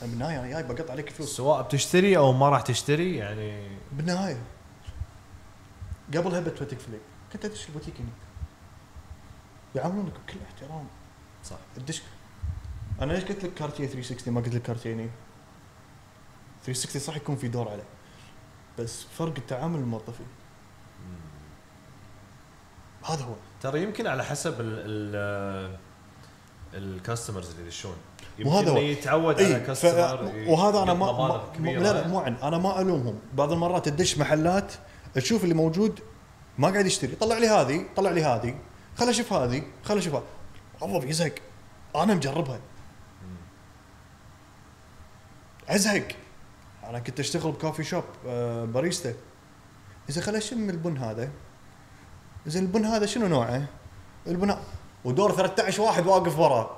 S1: بالنهايه انا جاي بقطع عليك فلوس
S3: سواء بتشتري او ما راح تشتري يعني.
S1: بالنهايه قبل هبه بوتيك فليك كنت ادش البوتيك هنا يعاملونك بكل احترام
S3: صح.
S1: الدش انا ليش قلت لك كارتيه 360 ما قلت لك كارتيني 360 صح يكون في دور عليه بس فرق التعامل الموظفين هذا هو.
S3: ترى يمكن على حسب الكاستمرز اللي يدشون
S1: يمكن
S3: يتعود على كاستمر
S1: وهذا انا لا مو انا ما الومهم. بعض المرات تدش محلات تشوف اللي موجود ما قاعد يشتري، طلع لي هذه طلع لي هذه خل اشوف هذه خل اشوف هذه. والله بيزهق انا مجربها ازهق. انا كنت اشتغل بكافي شوب باريستا، اذا خل اشم البن هذا زين البن هذا شنو نوعه البن ودور 13 واحد واقف وراه.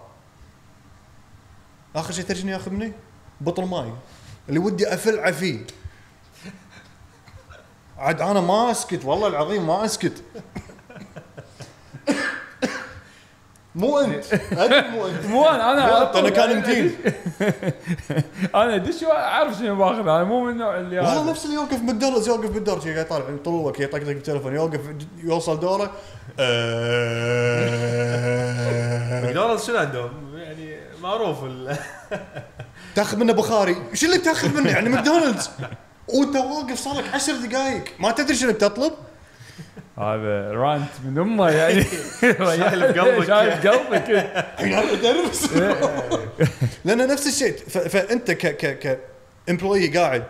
S1: اخر شيء ترجني ياخذ مني بطل ماي اللي ودي افلعه فيه. عاد انا ما اسكت والله العظيم ما اسكت. مو انت
S2: مو انا
S1: كان متين.
S2: انا دش اعرف شنو باخذ، انا مو من النوع اللي
S1: والله نفس اللي يوقف بالدرج يوقف بالدرج قاعد يطالع طلوعك يطقطق بالتليفون يوقف يوصل دوره.
S3: ماكدونالدز شنو عندهم يعني معروف
S1: تاخذ منه بخاري، شو اللي بتاخذ منه يعني ماكدونالدز وانت واقف صار لك 10 دقائق ما تدري شنو بتطلب.
S2: هذا رانت من امه يعني
S3: شايل بقلبك.
S2: شايل بقلبك.
S1: الحين انا ادرس لان نفس الشيء. فانت ك امبلوي قاعد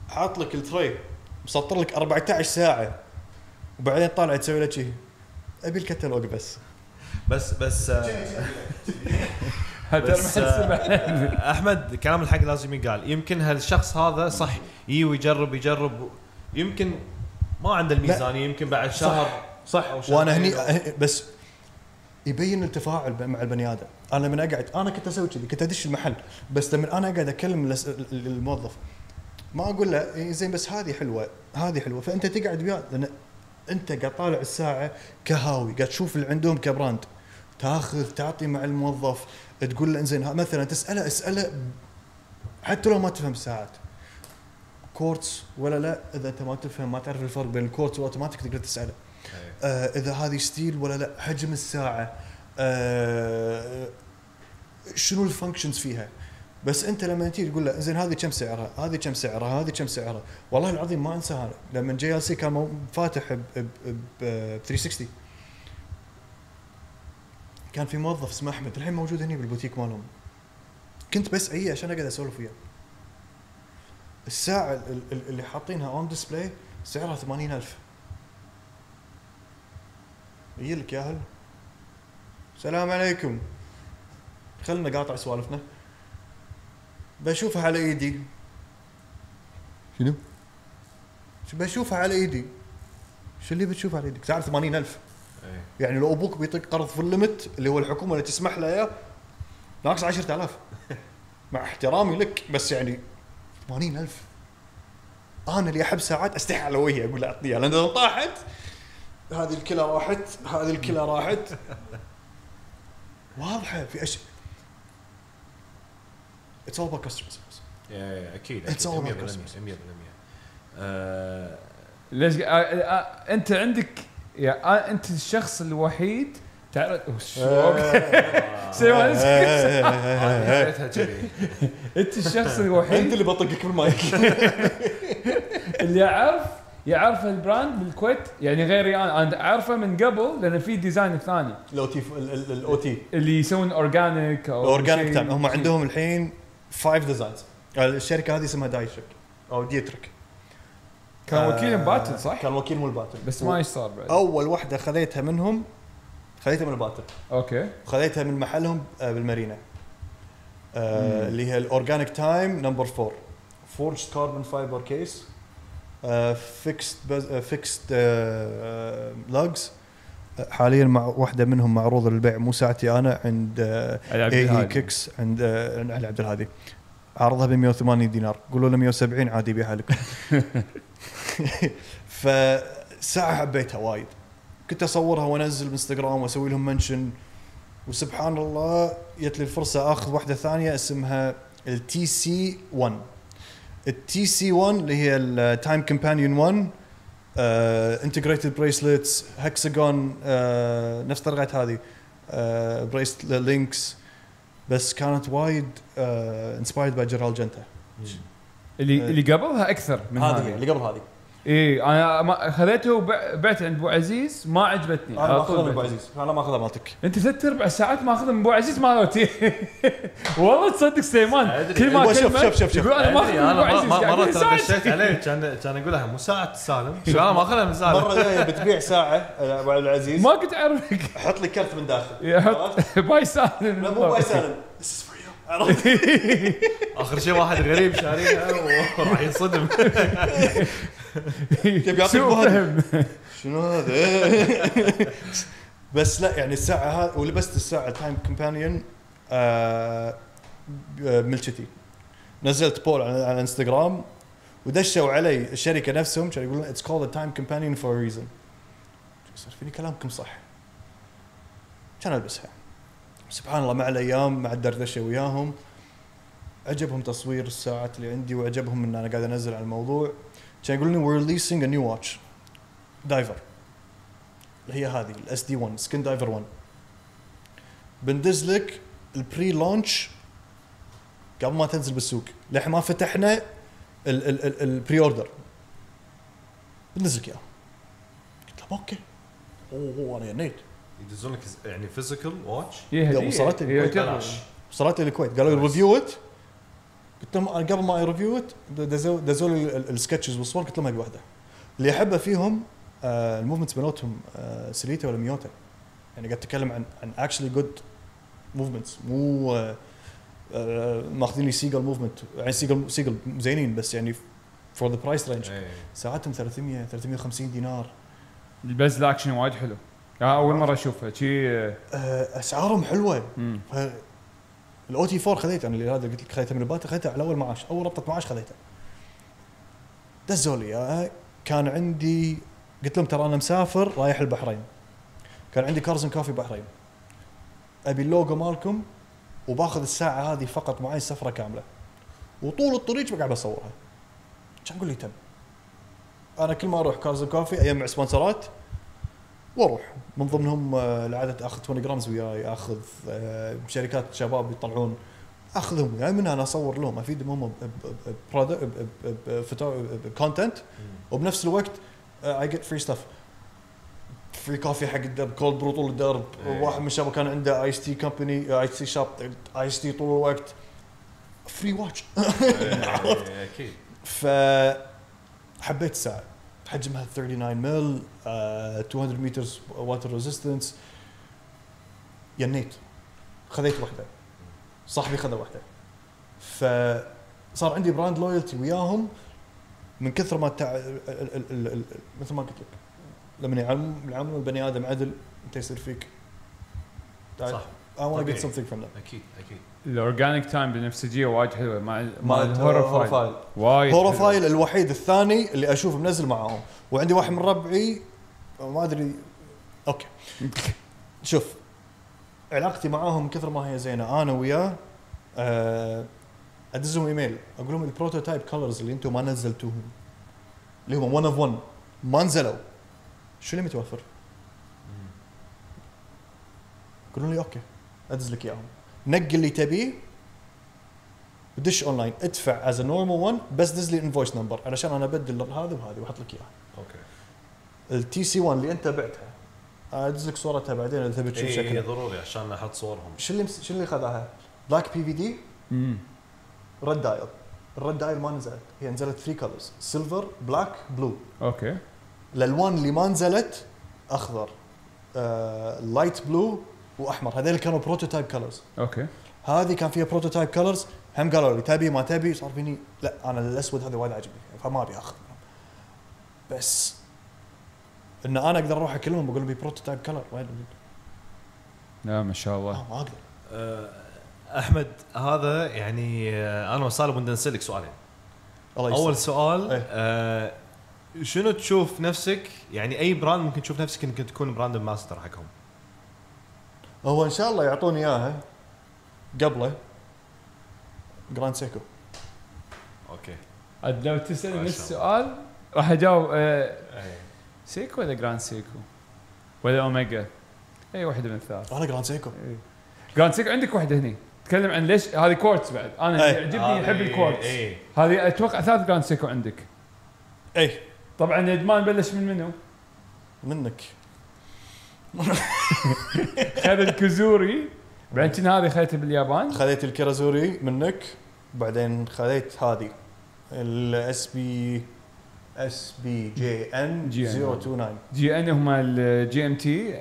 S1: حاط لك التري مسطر لك 14 ساعه وبعدين طالع تسوي له شيء ابي الكتالوج بس
S3: بس احمد كلام الحق لازم يقال. يمكن هالشخص هذا صح يجرب يمكن ما عنده الميزانيه، يمكن بعد شهر
S1: صح وانا هني بس يبين التفاعل مع البني ادم. انا لما اقعد انا كنت اسوي كذي، كنت ادش المحل بس لما انا قاعد اكلم الموظف ما اقول له زين بس هذه حلوه هذه حلوه، فانت تقعد وياه لان انت قاعد طالع الساعه كهاوي، قاعد تشوف اللي عندهم كبراند، تاخذ تعطي مع الموظف، تقول له انزين مثلا اساله حتى لو ما تفهم الساعات كورتس ولا لا، اذا انت ما تفهم ما تعرف الفرق بين الكورتس والاوتوماتيك تقدر تساله. اذا هذه ستيل ولا لا، حجم الساعه، شنو الفانكشنز فيها. بس انت لما تيجي تقول له زين هذه كم سعرها، هذه كم سعرها، هذه كم سعرها، والله العظيم ما انساها. لما جي ال سي كان فاتح ب 360 كان في موظف اسمه احمد الحين موجود هنا بالبوتيك مالهم، كنت بس عشان اقعد اسولف وياه. الساعه اللي حاطينها اون ديسبلاي سعرها 80,000. يجي لك ياهل السلام عليكم، خلنا قاطع سوالفنا، بشوفها على ايدي. شنو؟ بشوفها على ايدي. شو اللي بتشوفها على ايدك؟ سعر 80,000. يعني لو ابوك بيعطيك قرض في الليمت اللي هو الحكومه اللي تسمح له اياه ناقص 10,000 مع احترامي لك، بس يعني 80,000. انا اللي احب ساعات استحي على وجهي اقول له اعطيها، لان اذا طاحت هذه الكلى راحت، هذه الكلى راحت. واضحه في اشياء. It's all about customers.
S3: اكيد
S1: It's all
S3: 100%.
S2: ليش انت عندك يا انت الشخص الوحيد تعرف سيوان انت الشخص الوحيد
S1: انت اللي بطقك بالمايك
S2: اللي يعرف البراند بالكويت، يعني غيري انا اعرفه من قبل لان في ديزاين ثاني
S1: الاو تي
S2: اللي يسوون اورجانيك او
S1: اورجانيك تايم. هم عندهم الحين 5 ديزاينز. الشركه هذه اسمها دايتريك او ديتريك.
S2: كان وكيل باتل صح؟
S1: كان وكيل مول باتل
S2: بس ما ايش صار بعد.
S1: اول واحده خذيتها منهم، خذيتها من الباتل.
S2: اوكي.
S1: خذيتها من محلهم بالمارينا اللي هي الاورجانيك تايم نمبر 4 فورجد كاربون فايبر كيس فيكست لاجز. حاليا مع واحده منهم معروضه للبيع، مو ساعتي انا، عند اي كيكس عند علي عبد الهادي. عرضها ب 180 دينار، قولوا له 170 عادي يبيعها لكم. فساعه حبيتها وايد، كنت اصورها وانزل بالانستغرام واسوي لهم منشن، وسبحان الله جت لي الفرصه اخذ واحده ثانيه اسمها التي سي 1. التي سي 1 اللي هي التايم كومبانيون 1 انتجريتد بريسلتس هكساجون، نفس طريقه هذه بريس لينكس، بس كانت وايد انسبايرد باي جيرال جنتا
S2: اللي قبلها اكثر من
S1: هذه اللي قبل هذه.
S2: اي انا خذيته وبعت عند ابو عزيز، ما عجبتني.
S1: انا ماخذها من ابو عزيز، انا ماخذها مالتك.
S2: انت 3/4 ساعات ماخذها من ابو عزيز مالوتي. والله تصدق سليمان كل ما
S1: شوف
S2: يقول انا ماخذ من ابو عزيز.
S3: مره دشيت عليه كان يقول لها مو ساعه سالم، شو انا ماخذها من سالم.
S1: مره جايه بتبيع ساعه ابو العزيز،
S2: ما كنت اعرفك،
S1: حط لي كرت من داخل،
S2: يحط باي سالم.
S1: لا مو باي سالم،
S3: اخر شيء واحد غريب شاريها وراح ينصدم.
S1: كيف يعطيك شنو هذا؟ بس لا يعني الساعه هذه، ولبست الساعه تايم كومبانيون ملشتي، نزلت بول على انستغرام ودشوا علي الشركه نفسهم، كانوا يقولون اتس كولد تايم كومبانيون فور ريزن. صار فيني كلامكم صح، كان البسها. سبحان الله مع الايام مع الدردشه وياهم عجبهم تصوير الساعات اللي عندي، وعجبهم ان انا قاعد انزل على الموضوع. كان يقولون we're releasing a new watch diver اللي هي هذه الاس دي 1 سكن دايفر 1، بندز لك البري لونش قبل ما تنزل بالسوق لحين ما فتحنا البري اوردر بنزلك اياه. قلت له اوكي اوه انا نيت
S3: يدزون لك يعني فيزيكال واتش.
S1: يوم وصلت الكويت وصلت الكويت قالوا لي ريفيو ات. قلت لهم قبل ما ريفيو ات دزوا لي السكتشز والصور. قلت لهم هذه واحده اللي احبه فيهم الموفمنتس مالتهم سليته ولا ميوتا. يعني قاعد اتكلم عن اكشلي جود موفمنتس مو ماخذين لي سيجل موفمنت يعني سيجل زينين بس يعني فور ذا برايس رينج ساعتهم 350 دينار.
S2: البز الاكشن وايد حلو اول مره اشوفه شي
S1: اسعارهم حلوه. الاو تي 4 خذيته انا اللي هذا قلت لك خذيته من البات خذيته على اول معاش اول ربطه معاش خذيته دزوا لي. كان عندي قلت لهم ترى انا مسافر رايح البحرين كان عندي كارزن كافي بحرين ابي اللوجو مالكم وباخذ الساعه هذه فقط معي سفره كامله وطول الطريق بقعد اصورها. كان اقول لي تم انا كل ما اروح كارزن كافي اجمع سبونسرات واروح من ضمنهم العدد اخذ 20 جرامز وياي اخذ شركات شباب يطلعون اخذهم يعني من انا اصور لهم افيدهم هم كونتنت وبنفس الوقت اي جيت فري ستاف فري كوفي حق الدرب كولد برو طول الدرب. واحد من الشباب كان عنده ايس تي كمباني ايس تي شوب ايس تي طول الوقت فري واتش
S3: اكيد.
S1: فحبيت الساعه حجمها 39 مل 200 مترز واتر ريزيستنس ينيت خذيت واحده صاحبي خذ واحده فصار عندي براند لويالتي وياهم من كثر ما مثل ما قلت لك لما يعاملون البني ادم عدل انت يصير فيك
S3: صح.
S1: I want to get something from them.
S3: اكيد
S2: الاورجانيك تايم بنفسجيه وايد حلوه مع الهوروفايل وايد
S1: هوروفايل الوحيد الثاني اللي اشوف منزل معاهم وعندي واحد من ربعي ما ادري اوكي شوف علاقتي معاهم من كثر ما هي زينه انا وياه ادزهم ايميل اقول لهم البروتوتايب كولرز اللي انتم ما نزلتوهم اللي هم 1 of 1 ما نزلوا شو اللي متوفر يقولون لي اوكي ادز لك اياهم نقل اللي تبيه ودش اونلاين ادفع از نورمال 1 بس دز لي انفويس نمبر علشان انا ابدل هذا وهذه واحط لك اياها.
S3: اوكي
S1: التي سي 1 اللي انت بعتها ادز لك صورتها بعدين اذا تبي تشوف شكلها
S3: ضروري عشان احط صورهم.
S1: شو اللي خذاها بلاك بي في دي ريد دايل الريد دايل ما نزلت هي نزلت 3 كولرز سيلفر بلاك بلو.
S2: اوكي
S1: الالوان اللي ما نزلت اخضر لايت بلو واحمر هذول كانوا بروتوتايب كولرز.
S2: اوكي
S1: هذه كان فيها بروتوتايب كولرز هم قالوا لي تبي ما تبي صار فيني لا انا الاسود هذا وايد عجبني فما ابي اخذ بس ان انا اقدر اروح اكلمهم بقول لهم بروتوتايب كولر وين
S2: لا ما شاء الله
S1: ما اقدر.
S3: احمد هذا يعني انا وصالح بدنا نسالك سؤالين. اول سؤال شنو تشوف نفسك يعني اي براند ممكن تشوف نفسك انك تكون براند ماستر حقهم؟
S1: هو ان شاء الله يعطوني اياها قبله جراند سيكو.
S3: اوكي
S2: لو تسالني نفس السؤال راح اجاوب سيكو ولا جراند سيكو ولا اوميجا اي واحده من الثلاث.
S1: انا جراند سيكو.
S2: جراند سيكو عندك واحده هني تكلم عن ليش هذه كورتس بعد انا يعجبني احب الكورتس هذه اتوقع ثلاث جراند سيكو عندك.
S1: اي
S2: طبعا الادمان بلش من منو؟
S1: منك.
S2: خذ الكوزوري بعدين هذه خذيتها باليابان
S1: خذيت الكيرازوري منك بعدين خذيت هذه الاس بي جي ان 029
S2: جي ان هم الجي ام تي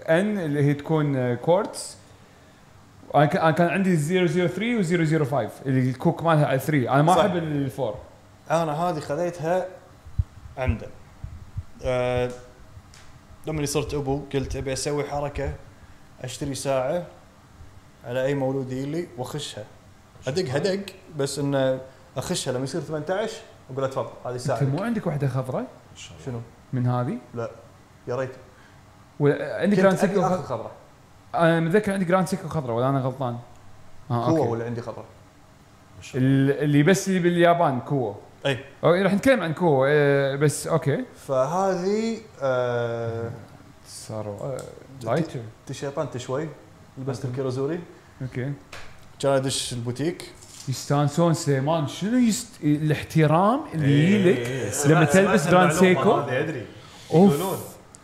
S2: ان اللي هي تكون كورتس. انا كان عندي 003 و005 اللي الكوك مالها على 3 انا ما احب الفور.
S1: انا هذه خذيتها عنده لما صرت ابو قلت ابي اسوي حركه اشتري ساعه على اي مولود يجي لي واخشها ادق بس ان اخشها لما يصير 18 اقول له تفضل هذه ساعه.
S2: انت مو عندك واحده خضراء؟
S1: شنو
S2: من هذه؟
S1: لا يا ريت.
S2: عندي جراند سيكو
S1: خضراء.
S2: انا متذكر عندي جراند سيكو خضراء ولا انا غلطان؟
S1: كوو ولا عندي خضراء
S2: اللي بس اللي باليابان كوو.
S1: اي
S2: راح نتكلم عن كوو بس اوكي.
S1: فهذه
S2: صاروا لايتر
S1: تشيطنت شوي لبست الكيرازوري
S2: اوكي
S1: كان ادش البوتيك
S2: يستانسون سليمان شنو الاحترام اللي يجيلك لما تلبس جراند سيكو.
S3: هذا ادري
S2: يقولون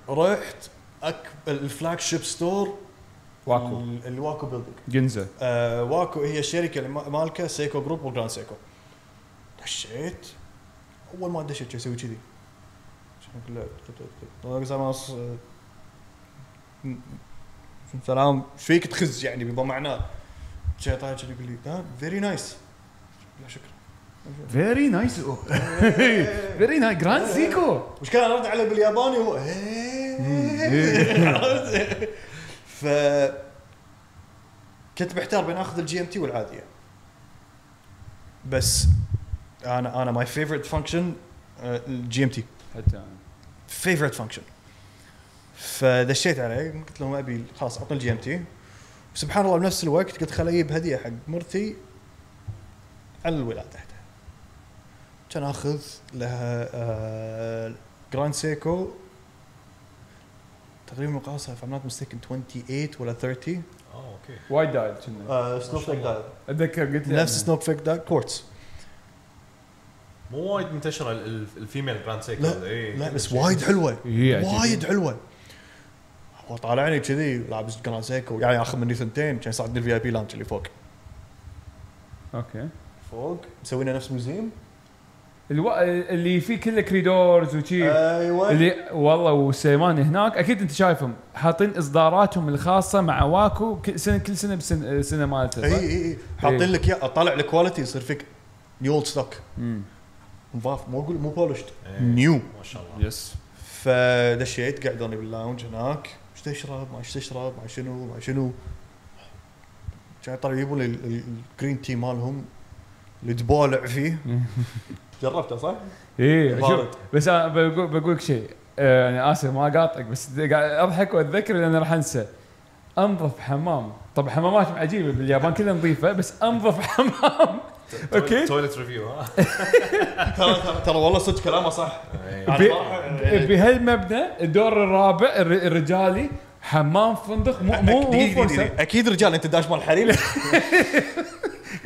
S1: رحت الفلاج شيب ستور
S2: واكو
S1: الواكو بيلدينج
S2: جنزه.
S1: واكو هي الشركه اللي مالكه سيكو جروب وجراند سيكو. دشيت اول ما دشيت اسوي كذي سلام ايش فيك تخز يعني بما معناه شيء طايح كذي يقول لي فيري نايس لا شكرا
S2: فيري نايس فيري نايس جراند سيكو.
S1: وش كان ارد عليه بالياباني هو ف كنت محتار بين اخذ الجي ام تي والعاديه بس انا ماي فيفورت فانكشن الجي ام تي
S2: حتى
S1: فيفورت فانكشن. فدشيت عليه قلت لهم ابي خلاص اعطني الجي ام تي. وسبحان الله بنفس الوقت قلت خل اجيب هديه حق مرتي على الولاده تحتها. كان اخذ لها جراند سيكو تقريبا مقاسها if I'm not mistaken 28 ولا 30.
S3: اوكي
S2: وايد دايل كنا
S1: سنوفليك دايل
S2: اتذكر قلت لي
S1: نفس سنوفليك دايل كورتس.
S3: مو وايد منتشره الفيميل جراند سيكو.
S1: لا بس وايد حلوه وايد حلوه. هو طالعني كذي لابس جراند سيكو يعني اخذ مني ثنتين كان يصعدني الفي اي بي لانش اللي فوق.
S2: اوكي
S1: فوق مسوينا نفس موزيم
S2: اللي فيه كله كريدورز وشي.
S1: ايوه
S2: اللي والله وسليمان هناك اكيد انت شايفهم حاطين اصداراتهم الخاصه مع واكو كل سنه بسنه مالته.
S1: اي حاطين لك اياه طالع الكواليتي يصير فيك نيو ستوك مضاف مو اقول مو بولشت نيو
S3: ما شاء الله.
S2: يس
S1: فدشيت قعدوني باللاونج هناك ايش تشرب ما ايش تشرب ما شنو كان طلعوا يجيبوا لي الجرين تي مالهم اللي تبالع فيه. جربته صح؟
S2: ايه بس انا بقول لك شيء يعني اسف ما اقاطعك بس قاعد اضحك واتذكر لان راح انسى. انظف حمام طبعا حمامات عجيبه باليابان كلها نظيفه بس انظف حمام اوكي
S3: تويلت ريفيو ها
S1: ترى والله صدق كلامه صح.
S2: بهالمبنى الدور الرابع الرجالي حمام فندق مو
S1: اكيد رجال انت داش مال الحريم.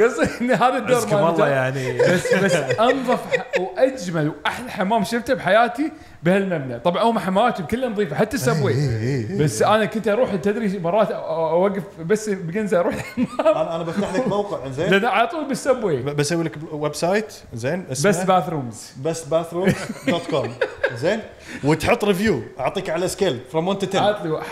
S2: قصدي ان هذا الدور
S3: مال والله يعني
S2: بس انظف واجمل واحلى حمام شفته بحياتي بهالمبنى. طبعا هم حماماتهم كلها نظيفه حتى السبوي بس انا كنت اروح تدري مرات اوقف بس بجنزه اروح الحمام.
S1: انا بفتح لك موقع زين
S2: لان على طول بالسبوي
S1: بسوي لك ويب سايت زين
S2: اسمه بس باثرومز
S1: bestbathroom.com زين وتحط ريفيو اعطيك على سكيل فروم 1 to 10.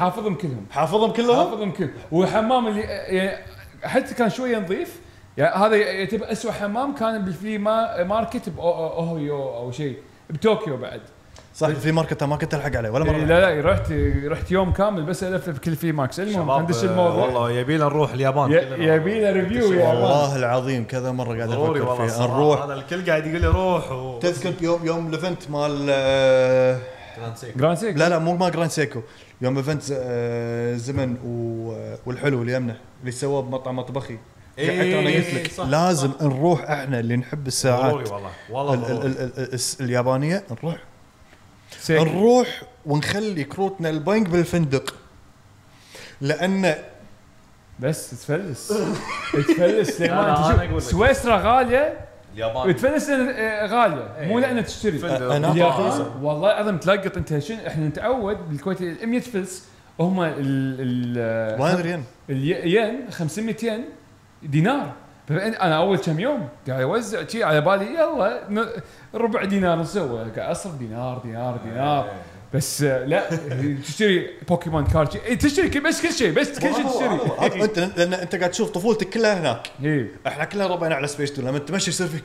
S2: حافظهم كلهم والحمام اللي يعني حتى كان شويه نظيف يعني هذا يعتبر أسوأ حمام كان بالفلي ماركت بأوهيو أو شيء بطوكيو بعد
S1: صح. في ماركت ما كنت الحق عليه ولا مره.
S2: لا رحت يوم كامل بس الف بكل في ماكس. المهم ندش الموضوع
S3: والله يبينا نروح اليابان
S2: يبينا ريفيو يا
S1: والله العظيم كذا مره قاعد افكر فيه نروح.
S3: هذا الكل قاعد يقول لي روح
S1: تذكر يوم الايفنت مال
S2: جراند سيكو
S1: لا مو ما جراند سيكو يوم ايفنت زمن والحلو اللي يمنه اللي سواه بمطعم مطبخي. انا قلت لك لازم نروح احنا اللي نحب الساعات والله اليابانيه نروح ونخلي كروتنا البنك بالفندق لان
S2: بس تفلس سويسرا غاليه اليابان تفلس غاليه مو لان تشتري اليابان والله العظيم تلقط انت شنو احنا نتعود بالكويت 100 فلس هم الين 500 ين دينار. انا اول كم يوم قاعد اوزع شيء على بالي يلا ربع دينار نسوي قاعد اصرف دينار بس لا تشتري بوكيمون كارت تشتري بس كل شيء تشتري
S1: انت لان انت قاعد تشوف طفولتك كلها هناك. احنا كلنا ربينا على سبيس تون لما تمشي يصير فيك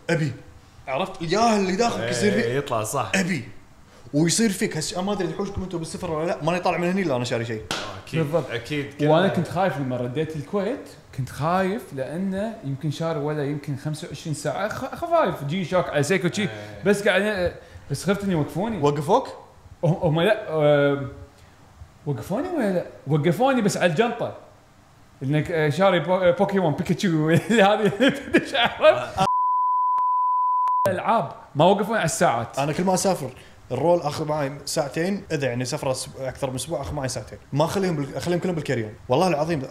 S1: ابي عرفت الياهل اللي داخلك يصير فيك
S3: يطلع صح
S1: ابي ويصير فيك ما ادري يحوشكم انتم بالسفر ولا لا ماني طالع من هني الا انا شاري شيء.
S3: اكيد
S2: وانا كنت خايف لما رديت الكويت كنت خايف لانه يمكن شهر ولا يمكن 25 ساعه خفايف جي شوك على سيكو شي بس قاعد بس خفت اني يوقفوني.
S1: وقفوك؟
S2: هم لا وقفوني ولا لا وقفوني بس على الجنطه انك شاري بوكيمون بيكاتشو هذه الالعاب ما وقفوني على الساعات.
S1: انا كل ما اسافر الرول اخذ معي ساعتين، اذا يعني سفره اكثر من اسبوع اخذ معي ساعتين، ما اخليهم اخليهم كلهم بالكريون. والله العظيم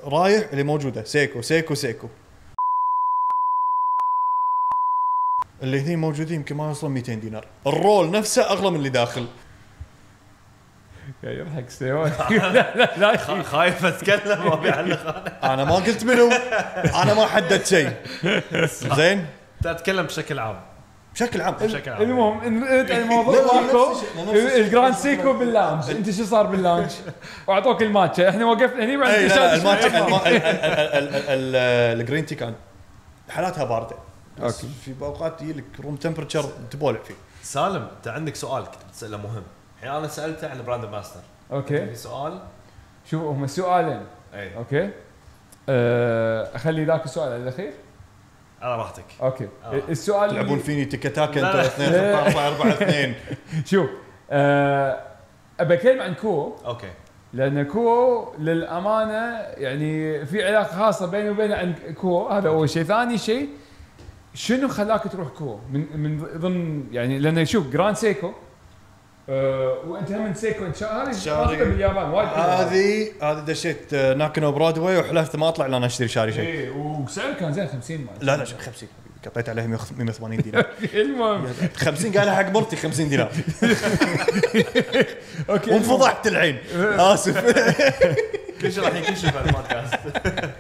S1: رايح اللي موجوده سيكو سيكو سيكو، اللي هني موجودين يمكن ما يوصلون 200 دينار. الرول نفسه اغلى من اللي داخل.
S2: يا يضحك سيوان. لا
S3: خايف اتكلم ما بيعلق.
S1: انا ما قلت منو، انا ما حددت شيء. زين
S3: تتكلم بشكل عام.
S1: بشكل عام.
S2: المهم انت الموضوع ماكو الجراند سيكو باللانش. انت شو صار باللانش؟ واعطوك الماتش، احنا وقفنا هني بعد
S1: الماتش الجرين تي كان حالاتها بارده. اوكي. في اوقات يجي لك روم تمبرتشر تبولع فيه.
S3: سالم انت عندك سؤال كنت بتساله مهم. الحين انا سالته عن براند ماستر.
S2: اوكي.
S3: في سؤال.
S2: شوف هم سؤالين.
S3: اي.
S2: اوكي. اخلي ذاك السؤال الاخير.
S3: على راحتك.
S2: اوكي. السؤال
S1: تلعبون فيني تيكتاك انت 2 4 4 2.
S2: شوف ابى اتكلم عن كو.
S3: اوكي.
S2: لان كو للامانه يعني في علاقه خاصه بيني وبينه عن كو، هذا اول شيء. ثاني شيء شنو خلاك تروح كو من ضمن يعني، لان شوف جراند سيكو وانت هم من سيكو انت هذه باليابان وايد.
S1: هذه دشيت ناكنو برودواي وحلفت ما اطلع لان اشتري شاري شيء.
S2: اي وسعر كان زين 50
S1: لا 50 قطيت عليه 180 دينار.
S2: المهم
S1: 50 قالها حق مرتي 50 دينار.
S2: اوكي
S1: وانفضحت الحين اسف.
S3: كل شيء راح ينكشف على البودكاست.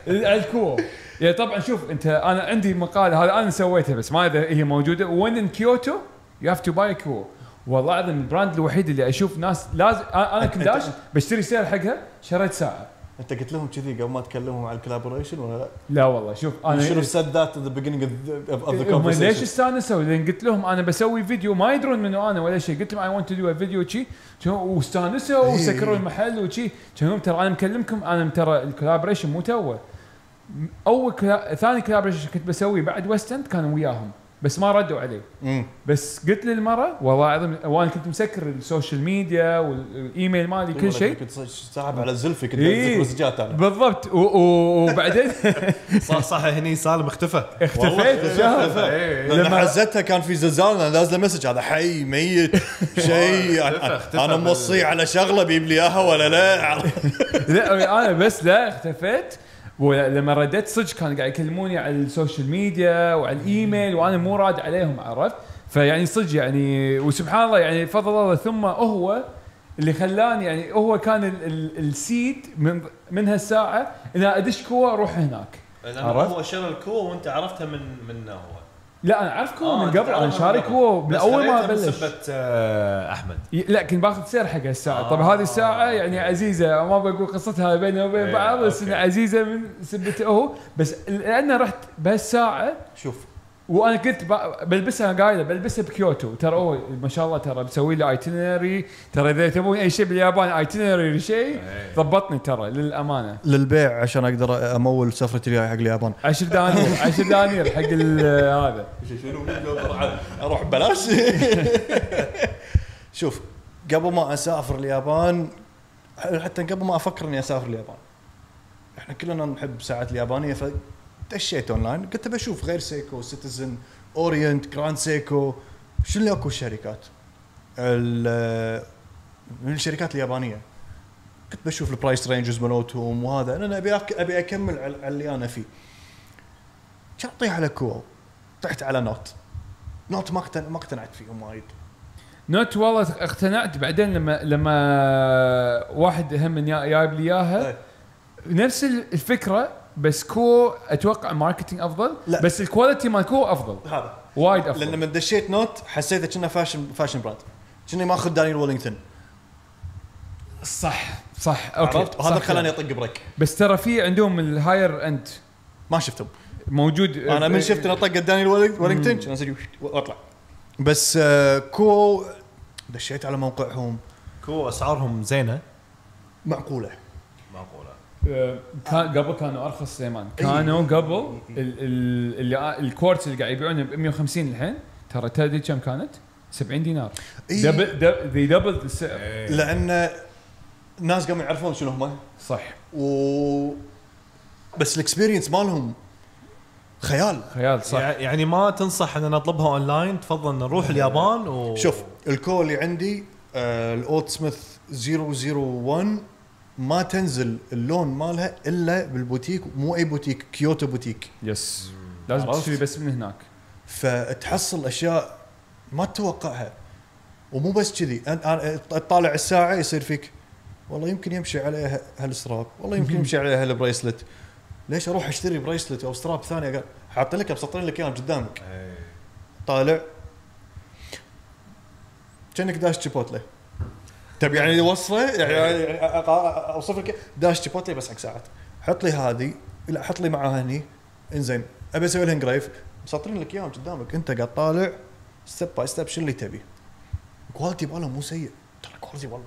S2: الكو يعني طبعا شوف انت، انا عندي مقال هذا انا سويته بس ما اذا هي موجوده. وين ان كيوتو يو هاف تو باي كو. والله العظيم البراند الوحيد اللي اشوف ناس لازم انا كداش بشتري سعر حقها. شريت ساعه. انت
S1: قلت لهم كذي قبل ما تكلمهم على الكولابوريشن ولا لا؟
S2: لا والله شوف انا
S1: شنو said that at the beginning of the
S2: هم
S1: conversation.
S2: ليش استانسوا؟ لان قلت لهم انا بسوي فيديو ما يدرون منه انا ولا شيء. قلت لهم اي ونت تو دو ا فيديو شي واستانسوا وسكروا المحل وشي. كانوا ترى انا مكلمكم، انا ترى الكولابوريشن مو توه. اول ثاني كولابوريشن كنت بسويه بعد ويستند كانوا وياهم بس ما ردوا علي. بس قلت للمره والله العظيم وانا كنت مسكر السوشيال ميديا والايميل مالي كل شيء.
S1: كنت صعب على الزلفي كنت انزل مسجات انا
S2: بالضبط. وبعدين
S3: صح هني سالم
S2: اختفيت شهر.
S1: لما حزتها كان في زلزال نازله مسج هذا حي ميت شيء. انا موصي على شغله بيجيب لي اياها ولا لا؟
S2: لا انا بس لا اختفيت. ولما رديت صدق كانوا قاعد يكلموني على السوشيال ميديا وعلى الايميل وانا مو راد عليهم، عرفت؟ فيعني صدق يعني وسبحان الله يعني فضل الله ثم هو اللي خلاني يعني هو كان السيد من هالساعه ان ادش كو اروح هناك.
S3: هو شرى الكو وانت عرفتها من هو؟
S2: لا انا اعرف كو من قبل. انا شاري كو من اول ما بلش.
S3: احمد
S2: لا كنت باخذ سعر حق الساعه. طبعا هذه الساعه يعني عزيزه ما بقول قصتها بيني وبين بعض بس انها عزيزه من سبته هو. بس لان رحت بهالساعه
S1: شوف
S2: وانا كنت بلبسها قايله بلبسها بكيوتو. ترى ما شاء الله ترى بسوي لي ايتينري. ترى اذا تبون اي شيء باليابان ايتينري شيء ضبطني ترى للامانه
S1: للبيع عشان اقدر امول سفرتي الجايه حق اليابان.
S2: 10 دنانير حق هذا
S1: شنو اروح ببلاش. شوف قبل ما اسافر اليابان، حتى قبل ما افكر اني اسافر اليابان، احنا كلنا نحب ساعات اليابانيه دشيت اونلاين قلت بشوف غير سيكو، سيتيزن، اورينت، جراند سيكو، شو اللي اكو الشركات من الشركات اليابانيه. كنت بشوف البرايس رينجز مالتهم وهذا. انا ابي اكمل على اللي انا فيه. كان اطيح على كو، طحت على نوت ما اقتنعت فيهم وايد.
S2: نوت والله اقتنعت بعدين لما واحد هم جايب لي اياها نفس الفكره بس كو اتوقع ماركتينج افضل. لا. بس الكواليتي مال كو افضل.
S1: هذا
S2: وايد افضل.
S1: لان لما دشيت نوت حسيت كأنه فاشن براند، كأني ماخذ دانيال ويلينغتون.
S2: صح اوكي.
S1: وهذا خلاني اطق بريك.
S2: بس ترى في عندهم الهاير اند
S1: ما شفتهم
S2: موجود.
S1: انا من شفت انا طق دانيال ويلينغتون كان اسوي واطلع. بس كو دشيت على موقعهم.
S3: كو اسعارهم زينه
S1: معقوله.
S2: كان قبل كانوا ارخص سليمان. كانوا قبل الكوارتز اللي قاعد يبيعونه ب 150 الحين ترى تدري كم كانت؟ 70 دينار. دبل السعر.
S1: لان الناس قاموا يعرفون شنو هم.
S2: صح.
S1: بس الاكسبيرينس مالهم خيال
S2: صح.
S3: يعني ما تنصح ان نطلبها اونلاين، تفضل نروح اليابان
S1: شوف الكو اللي عندي الاوت سميث 001 ما تنزل اللون مالها الا بالبوتيك، مو اي بوتيك، كيوتو بوتيك.
S2: يس لازم تشتري بس من هناك.
S1: فتحصل اشياء ما تتوقعها. ومو بس كذي، انا تطالع الساعه يصير فيك والله يمكن يمشي عليها هالستراب، والله يمكن يمشي عليها هالبريسلت، ليش اروح اشتري بريسلت او ستراب ثانيه؟ قال حاط لك مسطرين لك اياهم قدامك. طالع كأنك داش تشيبوتلي. تبي يعني وصفه يعني اوصف لك داش تشيبوتلي بس حق ساعات. حط لي هذه، لا حط لي معها هني، انزين ابي اسوي لها انجريف، مسطرين لك اياهم قدامك، انت قاعد طالع ستيب باي ستيب شو اللي تبي. الكواليتي ماله مو سيء، ترى الكواليتي والله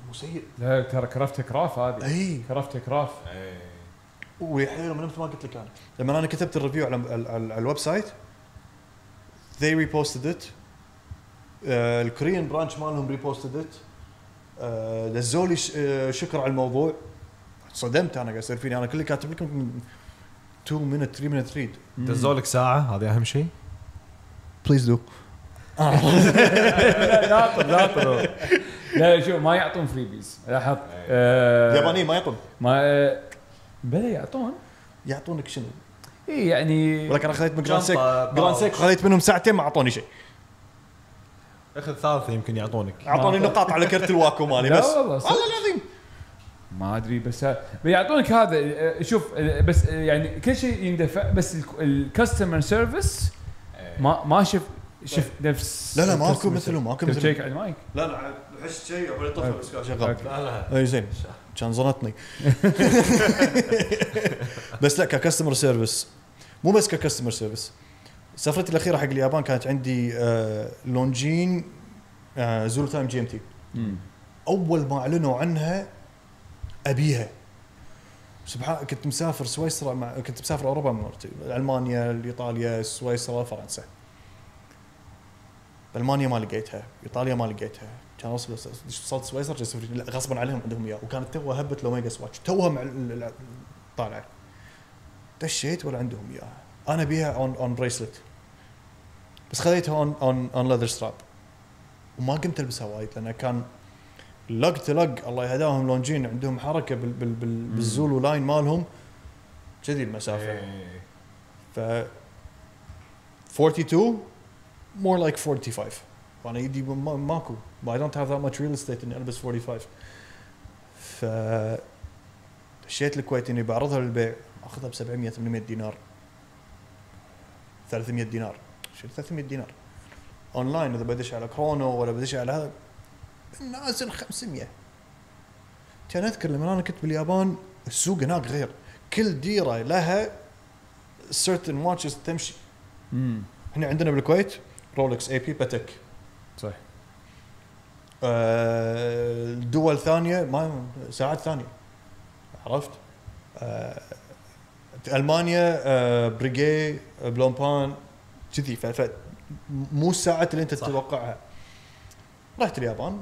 S1: مو سيء.
S2: لا ترى كرافت كراف هذه.
S1: اي
S2: كرافت كراف.
S1: ويحيل من مثل ما قلت لك انا لما انا كتبت الريفيو على الويب سايت they reposted it. الكوريان برانش مالهم ريبوستد ات. دزوا لي شكر على الموضوع. صدمت انا قاعد يصير فيني، انا كل كاتب لكم 2 minute 3 minute read.
S3: دزوا لك ساعه، هذه اهم شيء.
S1: بليز دو.
S2: لا لا شوف ما يعطون فريبيز، لاحظ.
S1: اليابانيين ما يعطون،
S2: ما بلا
S1: يعطونك شنو؟
S2: اي يعني
S1: ولكن انا خذيت من جراند سيك خذيت منهم ساعتين ما اعطوني شيء.
S3: اخذ ثالثه يمكن يعطونك،
S1: اعطوني نقاط على كرت الواكو مالي بس.
S2: والله
S1: العظيم
S2: ما ادري، بس بيعطونك هذا. شوف بس يعني كل شيء يندفع، بس الكاستمر سيرفيس ما شوف نفس.
S1: لا ماكو مثله، ماكو مثله.
S2: تشيك على المايك.
S1: لا حس شيء ابغى طفل بس شغال. اي زين كان ظنطني. بس لا ككاستمر سيرفيس، مو بس ككاستمر سيرفيس. سفرتي الاخيره حق اليابان كانت عندي لونجين زولو تايم جي ام تي. اول ما اعلنوا عنها ابيها سبحان. كنت مسافر سويسرا كنت مسافر اوروبا مرتين، المانيا، ايطاليا، سويسرا، فرنسا. المانيا ما لقيتها، ايطاليا ما لقيتها، كان وصلت سويسرا غصبا عليهم عندهم اياه، وكانت توها هبه لوميجا سواتش توها مع طالعه. دشيت ولا عندهم اياها. انا بيها اون بريسلت بس خذيتها اون ليذر ستراب وما قمت البسها وايد لان كان لق الله يهداهم لونجين عندهم حركه بالزولو لاين مالهم كذي المسافه. ف 42 more like 45 وانا يدي ماكو. I don't have that much real estate اني البس 45. ف دشيت الكويت اني بعرضها للبيع، اخذها ب 700 800 دينار 300 دينار. شو 300 دينار اونلاين اذا بدش على كرونو ولا بدش على هذا نازل 500. كان اذكر لما انا كنت باليابان السوق هناك غير، كل ديره لها certain watches تمشي. هنا عندنا بالكويت رولكس اي بي باتيك
S2: صح.
S1: دول ثانيه ما ساعات ثانيه عرفت. المانيا بريغي بلومبان كذي. ف مو الساعات اللي انت تتوقعها. رحت اليابان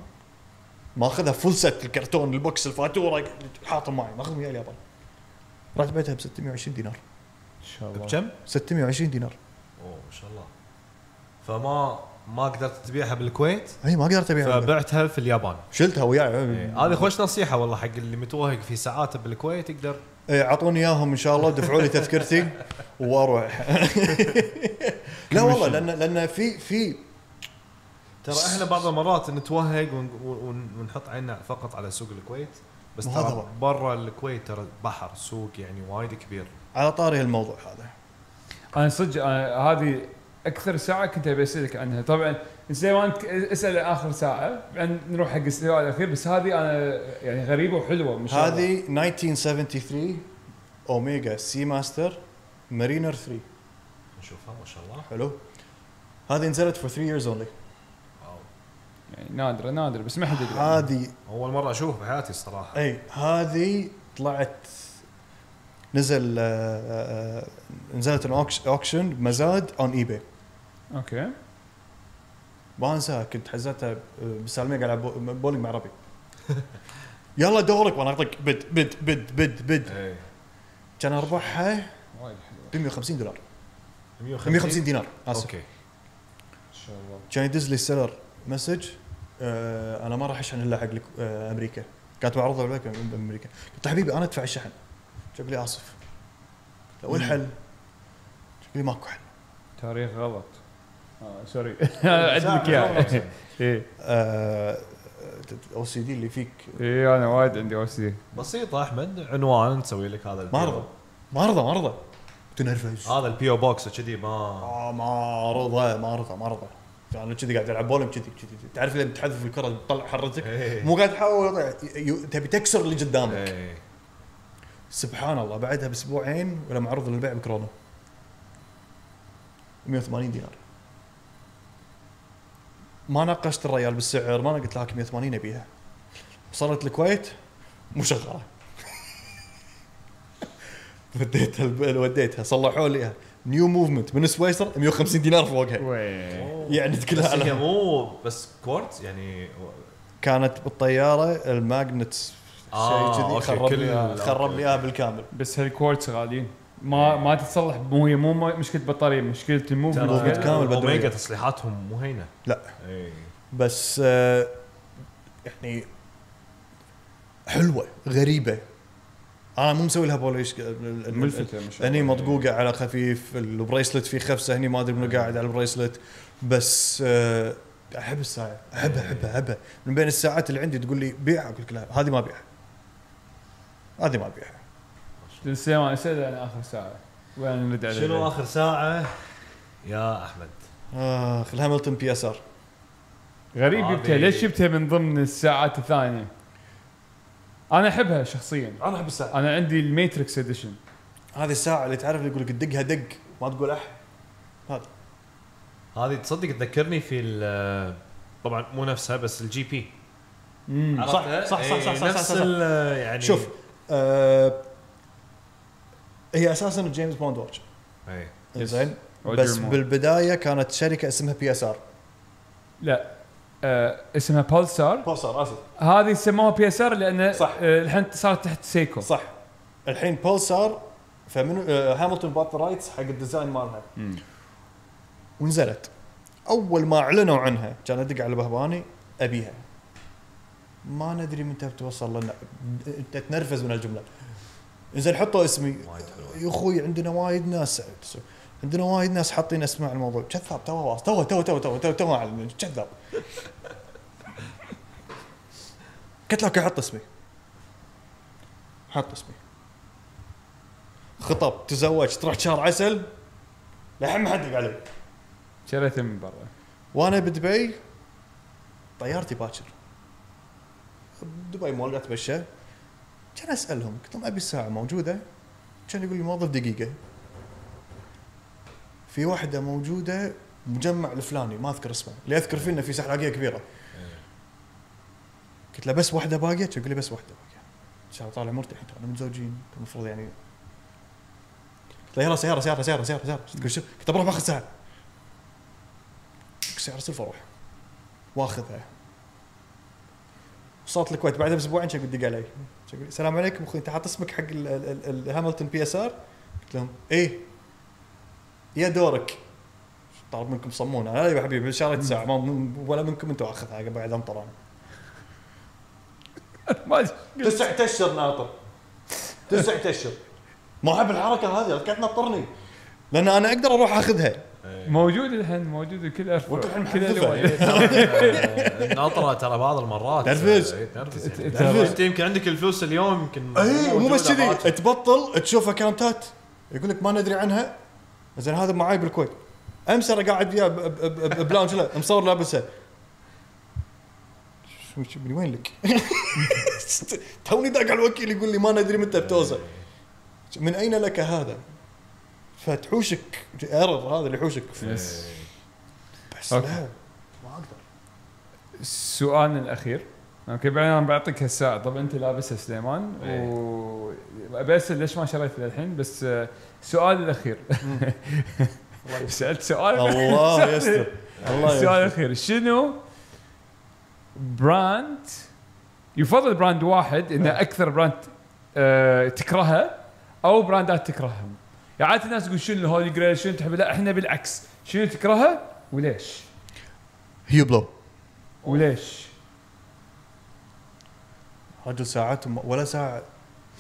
S1: ما اخذها فول ست، الكرتون البوكس الفاتوره حاطه معي، ما اخذهم ويا اليابان. رحت بيتها ب 620 دينار
S2: ان شاء الله.
S3: بكم؟
S1: 620 دينار.
S3: اوه ما شاء الله. فما قدرت تبيعها بالكويت؟
S1: اي ما قدرت ابيعها،
S3: فبعتها في اليابان.
S1: شلتها وياي.
S3: هذه خوش نصيحه والله حق اللي متوهق في ساعاته بالكويت يقدر.
S1: اعطوني اياهم ان شاء الله، دفعوا لي تذكرتي واروح. لا والله لان في
S3: ترى احنا بعض المرات نتوهق ونحط عيننا فقط على سوق الكويت، بس ترى برا الكويت ترى بحر سوق يعني وايد كبير.
S1: على طاري الموضوع هذا
S2: انا صدق هذه اكثر ساعه كنت ابي اسالك عنها. طبعا سليمان اسال اخر ساعه بعدين نروح حق السؤال الاخير، بس هذه انا يعني غريبه وحلوه ما شاء الله.
S1: هذه 1973 اوميجا سي ماستر مارينر 3.
S3: نشوفها ما شاء الله
S1: حلو. هذه نزلت for 3 years only.
S2: يعني نادره بس ما حد يدري.
S1: هذه
S3: اول مره اشوف بحياتي الصراحه.
S1: اي هذه طلعت نزلت الاوكشن بمزاد اون اي باي.
S2: اوكي
S1: ما انساها، كنت حزتها بالسالميه قاعد بولينج مع ربي. يلا دورك وانا اعطيك بد كان اربحها ب 150 دولار 150 دينار اسف.
S3: اوكي
S2: ان شاء الله.
S1: كان يدز لي السيلر مسج انا ما راح اشحن الا حق امريكا. كانت معروضه ولا بامريكا. قلت له حبيبي انا ادفع الشحن. قال لي اسف. والحل؟ قال لي ماكو حل.
S2: تاريخ غلط. سوري عندك اياه. ايه
S1: او سي دي اللي فيك.
S2: ايه انا وايد عندي او سي دي.
S3: بسيطه احمد، عنوان نسوي لك هذا
S1: ما رضى تنرفز.
S3: هذا البي او بوكس كذي ما
S1: رضى. انا كذي قاعد العب بولم كذي تعرف لما تحذف الكره تطلع حرتك مو قاعد تحاول تبي تكسر اللي قدامك. سبحان الله بعدها باسبوعين ولا معروض للبيع بكورونا 180 دينار. ما ناقشت الريال بالسعر، ما انا قلت لك 180 ابيها. وصلت الكويت مو شغاله. وديتها صلحوا لي نيو موفمنت من سويسر 150 دينار فوقها. يعني كلها
S3: على مو بس كورت يعني
S1: كانت بالطياره الماجنت شيء كذي خرب لي اياها بالكامل.
S2: بس هالكورتس غاليين ما تتصلح. مو مشكله بطاريه، مشكله الموفمنت
S1: كامل.
S3: اوميجا تصليحاتهم مو هينه.
S1: لا بس يعني حلوه غريبه. انا مو مسوي لها بوليش
S2: ملفته
S1: هني مطقوقه على خفيف. البريسلت في خفسه هني ما ادري منو قاعد على البريسلت. بس احب الساعه احبها من بين الساعات اللي عندي تقول لي بيعها اقول لك لا هذه ما بيعها.
S2: السيما اسال انا اخر ساعه وين نرد عليه.
S3: شنو اخر ساعه يا احمد؟
S1: الهاملتون بي اس ار.
S2: غريب جبتها. ليش جبتها من ضمن الساعات الثانيه؟ انا احبها شخصيا.
S1: انا احب الساعه.
S2: انا عندي الماتريكس اديشن.
S1: هذه الساعه اللي تعرف اللي يقول لك دقها دق ما تقول اح.
S3: هذه تصدق تذكرني في طبعا مو نفسها بس الجي بي.
S1: صح
S3: نفس يعني
S1: شوف هي اساسا جيمس بوند واتش. زين بس بالبدايه كانت شركه اسمها بي اس ار.
S2: لا اسمها بولسار
S1: اسف.
S2: هذه سموها بي اس ار لان الحين صارت تحت سيكو.
S1: صح الحين بولسار. فمن هاملتون بات رايتس حق الديزاين مالها ونزلت. اول ما اعلنوا عنها كان ادق على بهباني ابيها. ما ندري متى بتوصل لنا. انت تنرفز من الجمله. زين حطوا اسمي يا اخوي. عندنا وايد ناس حاطين اسماء على الموضوع. كذاب تو اعلن كذاب. قلت لك حط اسمي خطب تزوج تروح شهر عسل لحين ما حد علي.
S2: شريته من برا
S1: وانا بدبي طيارتي باكر دبي مول اتمشى. كان اسالهم قلت لهم ابي الساعه موجوده؟ كان يقول لي موظف دقيقه في واحده موجوده مجمع الفلاني ما اذكر اسمه اللي اذكر فيه انه في سحلاقيه كبيره. قلت له بس واحده باقيه؟ يقول لي بس واحده باقيه. شاف طالع مرتي احنا متزوجين المفروض يعني. قلت له يلا سياره تقول شو؟ قلت بروح باخذ ساعه. سياره سلفه اروح واخذها. وصلت الكويت بعد باسبوعين شو قد علي السلام عليكم اخوي انت حاط اسمك حق الهاملتون بي اس ار؟ قلت لهم ايه يا دورك طالب منكم صمون. انا يا حبيبي شريت ساعه ولا منكم انتم اخذها بعد انطر. انا 9 اشهر ناطر 9 اشهر. ما احب الحركه هذه قاعد تنطرني لان انا اقدر اروح اخذها.
S2: موجود الحين موجود كل ارفع
S1: كل
S3: ناطره ترى بعض المرات
S1: تنرفز.
S3: انت يمكن عندك الفلوس اليوم يمكن
S1: اي مو بس كذي تبطل تشوف اكاونتات يقول لك ما ندري عنها. زين هذا معاي بالكويت امس انا قاعد وياه بلاونج له مصور لابسه. شو من وين لك؟ توني داق على الوكيل يقول لي ما ندري متى بتوصل. من اين لك هذا؟ فتحوشك ايرور هذا اللي يحوشك. بس لا ما اقدر.
S2: السؤال الاخير اوكي بعدين انا بعطيك هالساعه. طب انت لابسها سليمان وابسل ليش ما شريت للحين؟ بس السؤال الاخير سالت سؤال
S1: الله يستر.
S2: السؤال الاخير شنو براند يفضل براند واحد انه اكثر براند تكرهها او براندات تكرههم؟ يعني عادة الناس تقول شنو الهولي جريل شنو تحب. لا احنا بالعكس شنو تكرهها وليش؟
S1: هيوبلو
S2: وليش؟
S1: رجل ساعاتهم ولا ساعه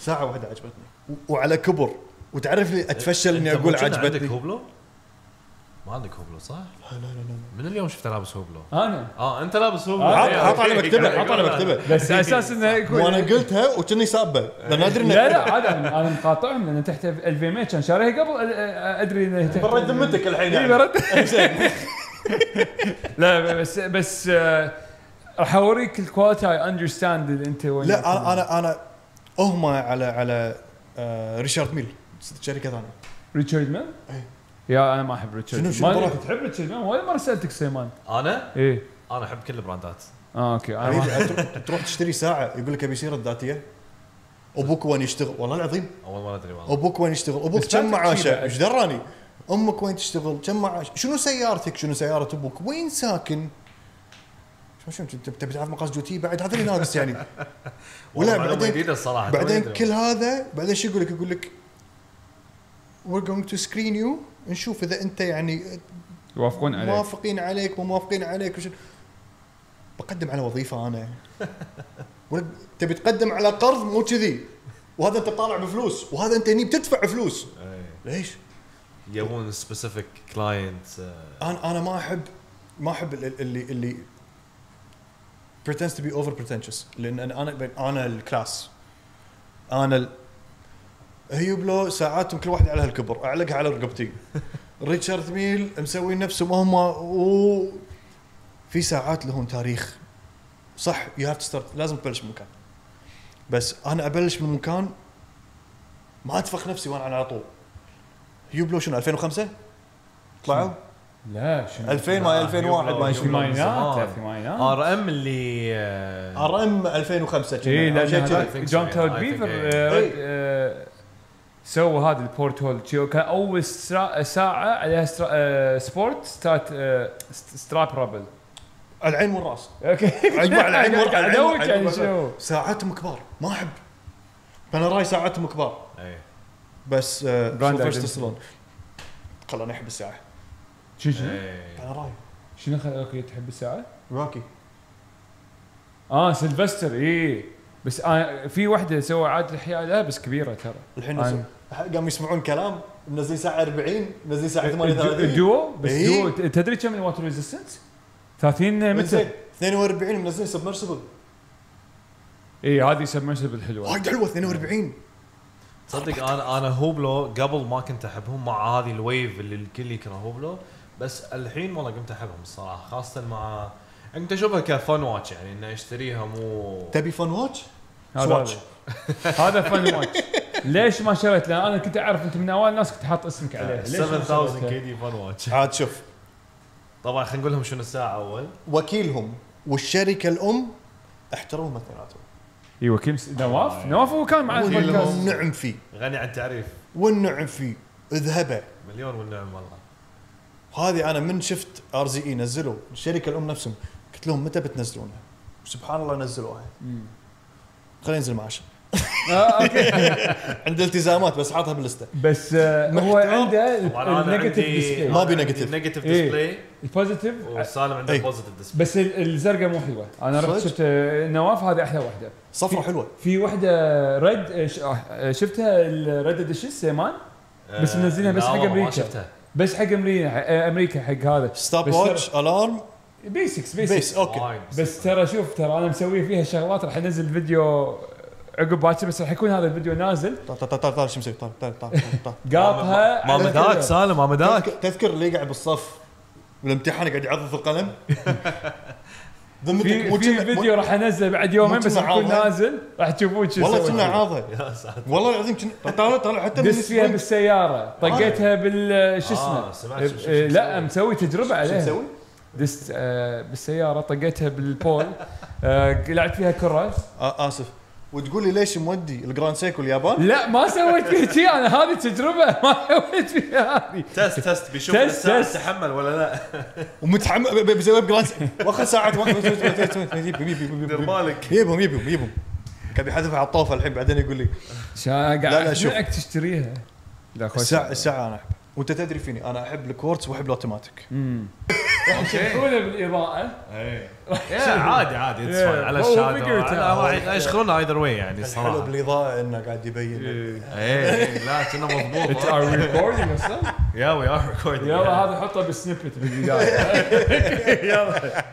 S1: واحده عجبتني وعلى كبر، وتعرف لي اتفشل اني اقول عجبتني.
S3: عندك هوبلو؟ ما عندك هوبلو صح؟
S1: لا.
S3: من اليوم شفته لابس هوبلو.
S2: انا
S3: انت لابس هوبلو.
S1: حاط على مكتبه
S2: بس اساس انه يكون
S1: وانا قلتها وكني سابه لان ادري انه
S2: لا عاد انا مقاطعهم لان تحت 2100 كان شاريها قبل ادري انه تحت
S1: برد ذمتك الحين يعني.
S2: لا بس راح اوريك الكواليتي اي اندرستاند اللي انت وين.
S1: لا انا اهمه على ريشارد ميل شركه ثانيه.
S2: ريتشارد ميل؟ يا انا ما احب ريتشارد.
S1: شنو
S2: ما تحب ريتشارد ميل؟ ولا مره سالتك سليمان.
S3: انا؟
S2: ايه
S3: انا احب كل البراندات.
S2: اوكي.
S1: تروح تشتري ساعه يقول لك ابي سيره ذاتيه. ابوك وين يشتغل؟ والله العظيم
S3: اول مره ادري والله.
S1: ابوك وين يشتغل؟ ابوك كم معاشه؟ ايش دراني؟ امك وين تشتغل؟ كم معاشه؟ شنو سيارتك؟ شنو سياره ابوك؟ وين ساكن؟ شو تبي تعرف مقاس جوتي بعد؟ هذا اللي ناقص يعني. ولا بعدين
S3: الصراحه
S1: بعدين كل هذا بعدين شو يقول لك we're going to screen you نشوف اذا انت يعني
S2: يوافقون عليك،
S1: موافقين عليك مو موافقين عليك. وش بقدم على وظيفه انا؟ تبي تقدم على قرض مو كذي، وهذا انت طالع بفلوس، وهذا انت هني بتدفع فلوس. ليش
S3: يبون سبيسيفيك كلاينت؟
S1: انا ما احب اللي pretends to be over pretentious، لان انا الكلاس، انا هيوبلو ساعاتهم كل واحد على هالكبر اعلقها على رقبتي. ريتشارد ميل مسوي نفسهم هم، وفي ساعات لهم تاريخ صح. you have to start، لازم تبلش من مكان، بس انا ابلش من مكان ما اتفخ نفسي وانا على طول. هيوبلو شنو 2005 طلعوا؟
S2: لا شنو
S1: 2000 ما 2001 ما يشوف
S2: ثمانينات.
S3: ار ام اللي
S1: ار ام 2005
S2: اي لا جون تود بيفر سووا هذا البورتول كان اول ساعه عليها سبورت ستراب رابل.
S1: العين والراس.
S2: اوكي
S1: اجمع العين والراس
S2: يعني شو
S1: ساعاتهم كبار ما احب. انا راي ساعاتهم كبار بس سيلفستر ستالون خلاني احب الساعه.
S2: شنو
S1: انا راي
S2: شنو خلاك تحب الساعه؟
S1: روكي.
S2: سيلفستر اي بس في واحده سوى عاد احياء لها بس كبيره ترى
S1: الحين قام يسمعون كلام منزلين ساعه 40 منزلين ساعه 38
S2: الدو بس دو تدري كم الواتر ريزيستنس 30 متر
S1: 42 منزلين سبمرسبل.
S2: اي هذه سبمرسبل حلوه
S1: وايد حلوه 42.
S3: صدق انا هوبلو قبل ما كنت احبهم مع هذه الويف اللي الكل يكره هوبلو، بس الحين والله قمت احبهم الصراحه، خاصه مع انت اشوفها كفن واتش يعني انه اشتريها مو
S1: تبي فن واتش؟
S2: هذا فن واتش. ليش ما شريت؟ لان انا كنت اعرف انت من اوائل الناس كنت حاط اسمك عليها.
S3: 7000 كي دي فن واتش.
S1: عاد شوف
S3: طبعا خلينا نقول لهم شنو الساعه اول.
S1: وكيلهم والشركه الام احترموا اثنيناتهم.
S2: اي وكيل نواف هو كان معنا
S1: البودكاست. والنعم فيه
S3: غني عن تعريف.
S1: والنعم فيه اذهبه
S3: مليون والنعم والله.
S1: هذه انا من شفت ار زي اي نزلوا الشركه الام نفسهم قلت لهم متى بتنزلونها؟ سبحان الله نزلوها. خلينا ننزل معاش.
S2: اوكي
S1: عنده التزامات بس حاطها باللسته.
S2: بس هو عنده النيجاتيف ديسبلاي.
S1: ما بي نيجاتيف.
S3: النيجاتيف ديسبلاي
S2: البوزيتيف
S3: وسالم عنده البوزيتيف ديسبلاي.
S2: بس الزرقاء مو حلوه. انا رحت شفت نواف هذه احلى واحده.
S1: صفرة حلوه.
S2: في واحده ريد شفتها الريد اديشن سيمان بس منزلينها بس حق امريكا. بس حق امريكا حق هذا
S1: ستوب واتش الارم
S2: بيسكس
S1: اوكي.
S2: بس ترى شوف ترى انا مسوي فيها شغلات راح انزل فيديو عقب باكر بس راح يكون هذا الفيديو نازل.
S1: طال شو مسوي؟ طال
S2: قاطها
S3: ما مداك سالم ما مداك.
S1: تذكر اللي قاعد بالصف بالامتحان قاعد يعض القلم.
S2: في فيديو راح انزل بعد يومين بس يكون نازل راح تشوفون شو
S1: والله كنا عاضه يا ساتر والله العظيم طالع حتى
S2: دس فيها بالسياره طقيتها شو اسمه لا مسوي تجربه عليها.
S1: مسوي
S2: دست بالسياره طقيتها بالبول لعبت فيها كره.
S1: اسف وتقول لي ليش مودي الجراند سيكو اليابان؟
S2: لا ما سويت فيها شيء انا هذه تجربه ما سويت فيها هذه.
S3: تست بيشوف الساعه تتحمل ولا لا.
S1: ومتحمل بيسوي جراند واخر ساعه
S3: دير بالك
S1: يبهم كان يحذف على الطوفه الحين بعدين يقول لي
S2: قاعد اشوفك تشتريها.
S1: لا الساعه انا احب وانت تدري فيني انا احب الكوارتز واحب الاوتوماتيك.
S2: يشوفونه بالاضاءه
S3: عادي على الشاده يشغلونه ايذر واي يعني
S1: الصراحه. الحلو بالاضاءه انه قاعد يبين
S3: لا كنا مضبوط.
S2: ار ريكوردينج اصلا
S3: يا وي ار ريكوردينج.
S2: يلا هذا حطه بالسنيبت بالبدايه. يلا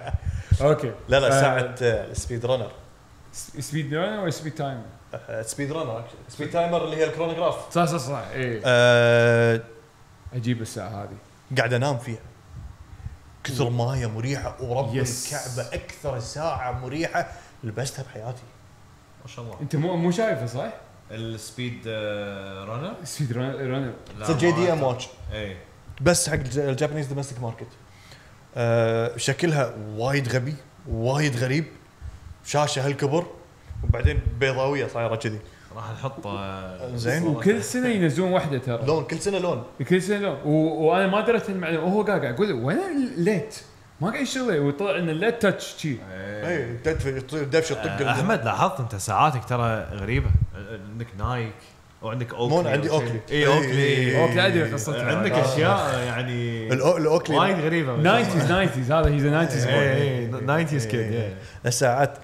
S2: اوكي.
S1: لا ساعه السبيد رانر.
S2: سبيد رانر ولا سبيد تايمر؟
S1: سبيد رانر. سبيد تايمر اللي هي الكرونوغراف.
S2: صح اي. اجيب الساعه هذه
S1: قاعد انام فيها كثر مايه مريحه ورب الكعبه اكثر ساعه مريحه لبستها بحياتي
S3: ما شاء الله.
S2: انت مو شايفه صح
S3: السبيد رانر؟
S2: سبيد رانر
S1: جي دي ام واتش
S3: اي
S1: بس حق الجابانيز دومستيك ماركت. شكلها وايد غريب شاشه هالكبر وبعدين بيضاويه صايره كذي.
S3: راح نحط
S1: زين.
S2: وكل سنه ينزلون واحده ترى
S1: لون كل سنه لون
S2: وانا ما دريت المعلومه وهو قاعد اقول وين الليت ما قاعد يشتغل وطلع ان الليت تاتش شي.
S1: اي دفش الطق.
S3: احمد لاحظت انت ساعاتك ترى غريبه. عندك نايك وعندك اوكلي.
S1: مو عندي اوكلي.
S3: اي اوكلي
S2: ادري قصتها.
S3: عندك اشياء يعني
S1: الاوكلي
S3: وايد غريبه.
S2: 90s هذا هيز 90s
S3: اي 90s كيد.
S1: الساعات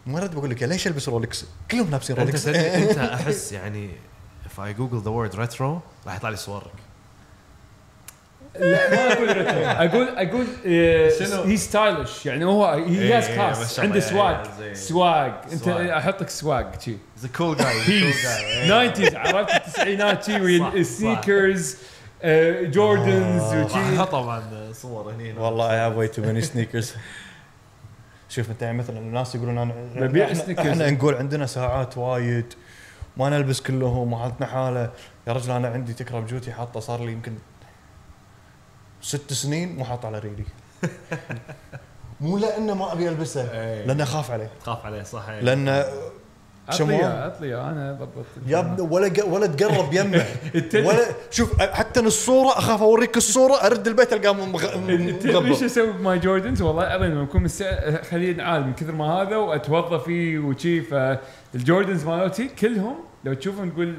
S1: ما رد بقول لك ليش البس رولكس كلهم لابسين رولكس.
S3: انت احس يعني if I google the word retro راح يطلع لي صورك.
S2: لا ما اقول ريترو اقول هي ستايلش يعني هو هي هاز كلاس عنده سواق انت احطك سواق شي
S3: ذا كول جاي
S2: 90s عرفت التسعينات شي والسنيكرز جوردنز وشي.
S3: طبعا صور هنا
S1: والله I have way too many sneakers. شوف انت مثلا الناس يقولون احنا نقول عندنا ساعات وايد ما نلبس كلهم وحالتنا حاله. يا رجل انا عندي تكره بجوتي حاطه صار لي يمكن 6 سنين مو حاط على ريلي. مو لانه ما ابي البسه لانه اخاف عليه.
S3: تخاف عليه صح.
S1: لانه
S2: عطلي انا ضبط
S1: يا ابني ولا تقرب يمه ولا شوف حتى الصوره اخاف اوريك الصوره ارد البيت القاه
S2: مغبر. ايش اسوي بماي جوردنز والله ابدا لما اكون خليه نعال من كثر ما هذا واتوظف فيه وشي. فالجوردنز مالتي كلهم لو تشوفهم تقول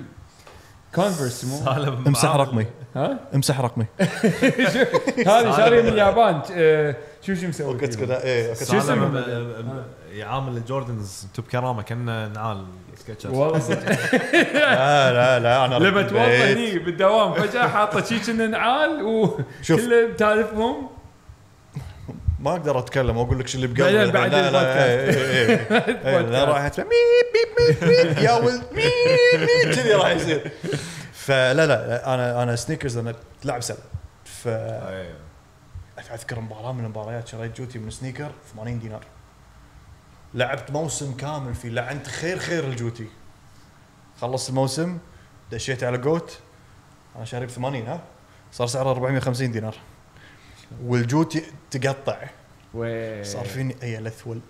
S2: كونفرس مو
S1: امسح رقمي. امسح رقمي.
S2: هذه شاريه من اليابان. شو مسوي
S1: كذا ايه
S2: شو اسمه
S3: يعامل الجوردنز انتم بكرامه كنا نعال سكتشر
S2: والله
S1: لا انا
S2: لما توظف هني بالدوام فجاه حاطه شي كنا نعال وكله تالفهم.
S1: ما اقدر اتكلم واقول لك شو اللي بقلبي
S2: بعد
S1: لا راح ميب يا ولد ميب كذي راح يصير. فلا انا سنيكرز لما تلعب سله. ف اذكر مباراه من المباريات شريت جوتي من سنيكر 80 دينار. لعبت موسم كامل فيه لعنت خير الجوتي. خلصت الموسم دشيت على جوت انا شاري ب 80 صار سعره 450 دينار والجوتي تقطع صار فيني اي لثول.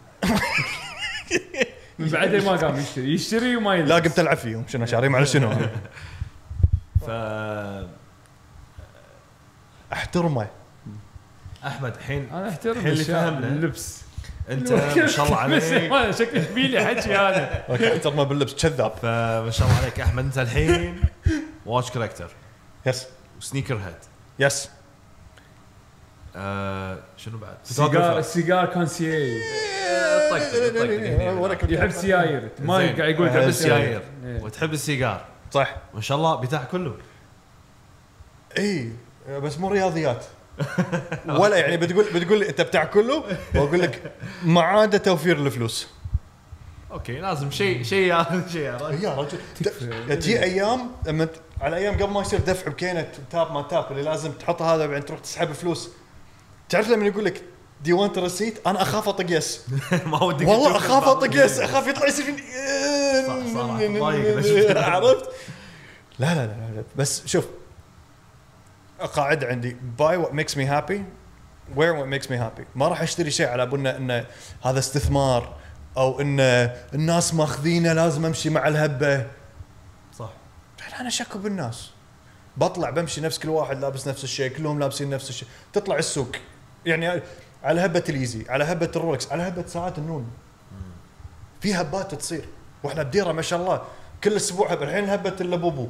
S2: من بعدين ما قام يشتري وما يلبس.
S1: لا قمت العب فيهم شنو شاري على شنو.
S3: ف
S1: احترمه
S3: احمد الحين
S2: انا احترم
S3: اللي فهمنا
S2: اللبس.
S3: انت ما شاء الله عليك
S2: انا شكلي شبيلي حكي هذا.
S1: احترمه باللبس كذاب.
S3: فما شاء الله عليك احمد انت الحين واتش كولكتر.
S1: يس.
S3: وسنيكر هيد.
S1: يس.
S3: شنو بعد؟
S2: سيجار كونسيي.
S3: طق
S2: يحب سياير ما قاعد يقول
S3: تحب السياير وتحب السيجار
S1: صح.
S3: ما شاء الله بتاع كله.
S1: اي بس مو رياضيات ولا يعني بتقول انت بتاع كله واقول لك ما عاد توفير الفلوس.
S3: اوكي لازم شيء يا
S1: رجل تجي ايام لما على ايام قبل ما يصير دفع بكينه تاب ما تاب اللي لازم تحط هذا بعدين تروح تسحب فلوس. تعرف لما يقول لك دي وانت رسيت انا اخاف اطق يس. ما ودك والله اخاف اطق يس اخاف يطلع يصير صح عرفت. لا بس شوف قاعدة عندي buy what makes me happy wear what makes me happy. ما راح اشتري شيء على بالنا ان هذا استثمار او ان الناس ماخذينه لازم امشي مع الهبه.
S3: صح.
S1: انا شك بالناس بطلع بمشي نفس كل واحد لابس نفس الشيء كلهم لابسين نفس الشيء. تطلع السوق يعني على هبه اليزي على هبه الرولكس على هبه ساعات النون. في هبات تصير واحنا بديره ما شاء الله كل اسبوع الحين هبه اللبوبو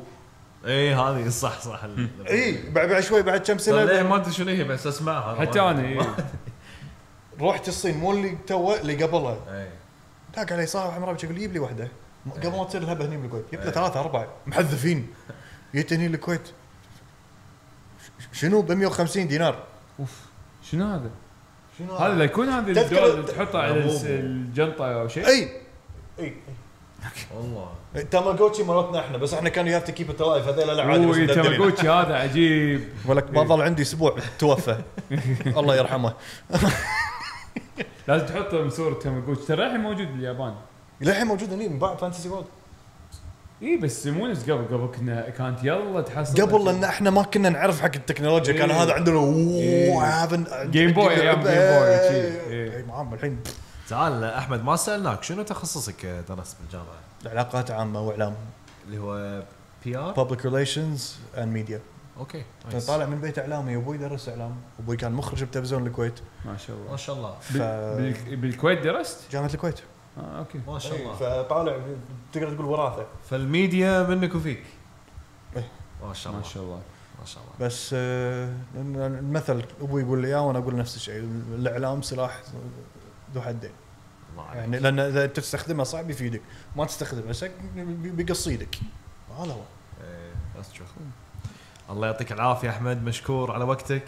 S3: اي هذه صح
S1: اي بعد شوي بعد كم سنه
S3: ما ادري شنو هي بس اسمعها
S2: حتى انا
S1: رحت الصين مو اللي اللي قبلها
S3: اي
S1: لا قال لي صاحب حمراء يقول لي يجيب لي واحده قبل ما تصير الهبه هني بالكويت جبت له 3 4 محذفين جيت هني الكويت شنو ب 150 دينار
S2: اوف شنو هذا؟ هذا لا يكون هذا الدول تحطه على الجنطه او شيء
S1: اي
S3: والله
S1: تاماغوتشي مالتنا احنا بس احنا كانوا يافتي كيب اللايف هذول لا عادي
S2: تاماغوتشي هذا عجيب
S1: ولك ما ظل عندي اسبوع توفى الله يرحمه
S2: لازم تحط صورة تاماغوتشي ترى الحين موجود باليابان
S1: للحين موجود هني من بعد فانتسي وورلد
S2: اي بس مو نفس قبل كانت يلا تحصل
S1: قبل لان احنا ما كنا نعرف حق التكنولوجيا كان هذا عندنا
S2: جيم بوي ايام جيم بوي
S1: اي معاهم الحين
S3: تعال احمد ما سالناك شنو تخصصك درست بالجامعه؟
S1: العلاقات عامه واعلام
S3: اللي هو بي ار
S1: Public Relations and Media.
S3: اوكي
S1: كنت طالع من بيت اعلامي وابوي درس اعلام وابوي كان مخرج بتلفزيون الكويت
S2: ما شاء الله
S3: ما شاء الله
S2: بالكويت درست؟
S1: جامعه الكويت
S2: اوكي
S3: ما شاء الله
S1: فطالع تقدر تقول وراثه
S3: فالميديا منك وفيك
S1: إيه.
S3: ما شاء الله
S2: ما شاء الله
S3: ما شاء الله
S1: بس المثل ابوي يقول لي اياه وانا اقول نفس الشيء الاعلام سلاح ذو حدين يعني لان اذا تستخدمه صعب يفيدك ما تستخدمه بيقص ايدك هذا هو
S3: بس شوف الله يعطيك العافيه احمد مشكور على وقتك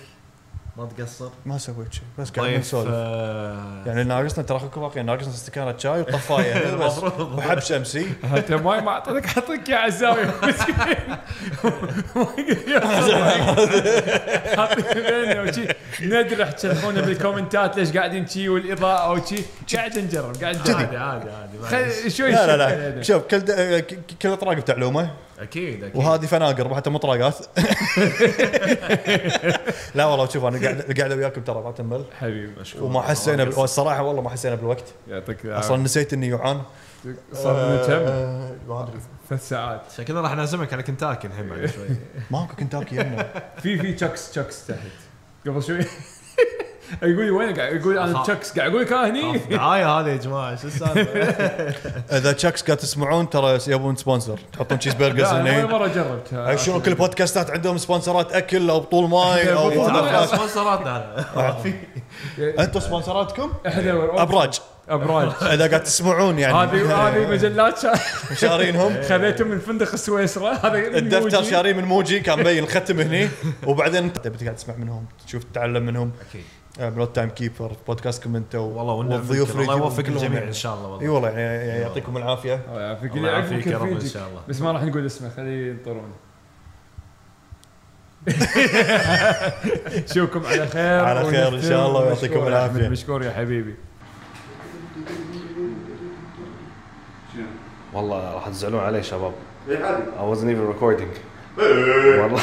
S3: ما تقصر
S1: ما سويت شيء بس قاعد نسولف يعني ناقصنا ترى اخوك باقي ناقصنا استكانه شاي وطفايه بس وحب شمسي
S2: انت ماي ما اعطيتك حطك يا عزاوي ندري تشرفونا بالكومنتات ليش قاعدين شي والاضاءه او شي قاعد نجرب قاعد
S3: عادي
S2: شوي
S1: لا شوف كل طراق بتعلومه
S3: اكيد
S1: وهذه فناقر حتى مو طراقات لا والله شوف انا قاعد وياكم ترى ما تمل
S2: حبيبي مشكور
S1: وما حسينا الصراحه والله ما حسينا بالوقت
S2: يعطيك
S1: اصلا نسيت اني جوعان
S2: صار لنا كم؟
S1: ما ادري
S2: 3 ساعات
S3: شكلنا راح نعزمك على كنتاكي الحين بعد شوي
S1: ماكو كنتاكي يمنا
S2: في تشكس تحت قبل شوي يقول لي وين قاعد يقول انا تشكس قاعد اقول لك هني
S3: دعايه هذه يا جماعه شو السالفه
S1: اذا تشكس قاعد تسمعون ترى يبون سبونسر تحطون تشيز برجرز هني
S2: اول مره جربتها
S1: شنو كل البودكاستات عندهم سبونسرات اكل او بطول ماي او
S3: سبونسراتنا
S1: انتم سبونسراتكم
S2: احنا ابراج
S1: اذا قاعد تسمعون يعني
S2: هذه مجلات
S1: شارينهم
S2: خذيتهم من فندق السويسرا هذا
S1: الدفتر شاري من موجي كان مبين الختم هني وبعدين انت قاعد تسمع منهم تشوف تتعلم منهم
S3: اكيد
S1: بلوت تايم كيبر بودكاست كومنتو
S3: والله والضيوف الله يوفق الجميع ان شاء الله والله
S1: اي والله يعني يعطيكم العافيه
S2: يعافيك
S3: الله يعافيك يا رب ان شاء الله
S2: بس ما راح نقول اسمه خليه ينطرون نشوفكم على خير
S1: على خير ان شاء الله ويعطيكم العافيه
S2: مشكور يا حبيبي
S3: والله راح تزعلون علي شباب
S4: اي عادي
S3: I wasn't even recording والله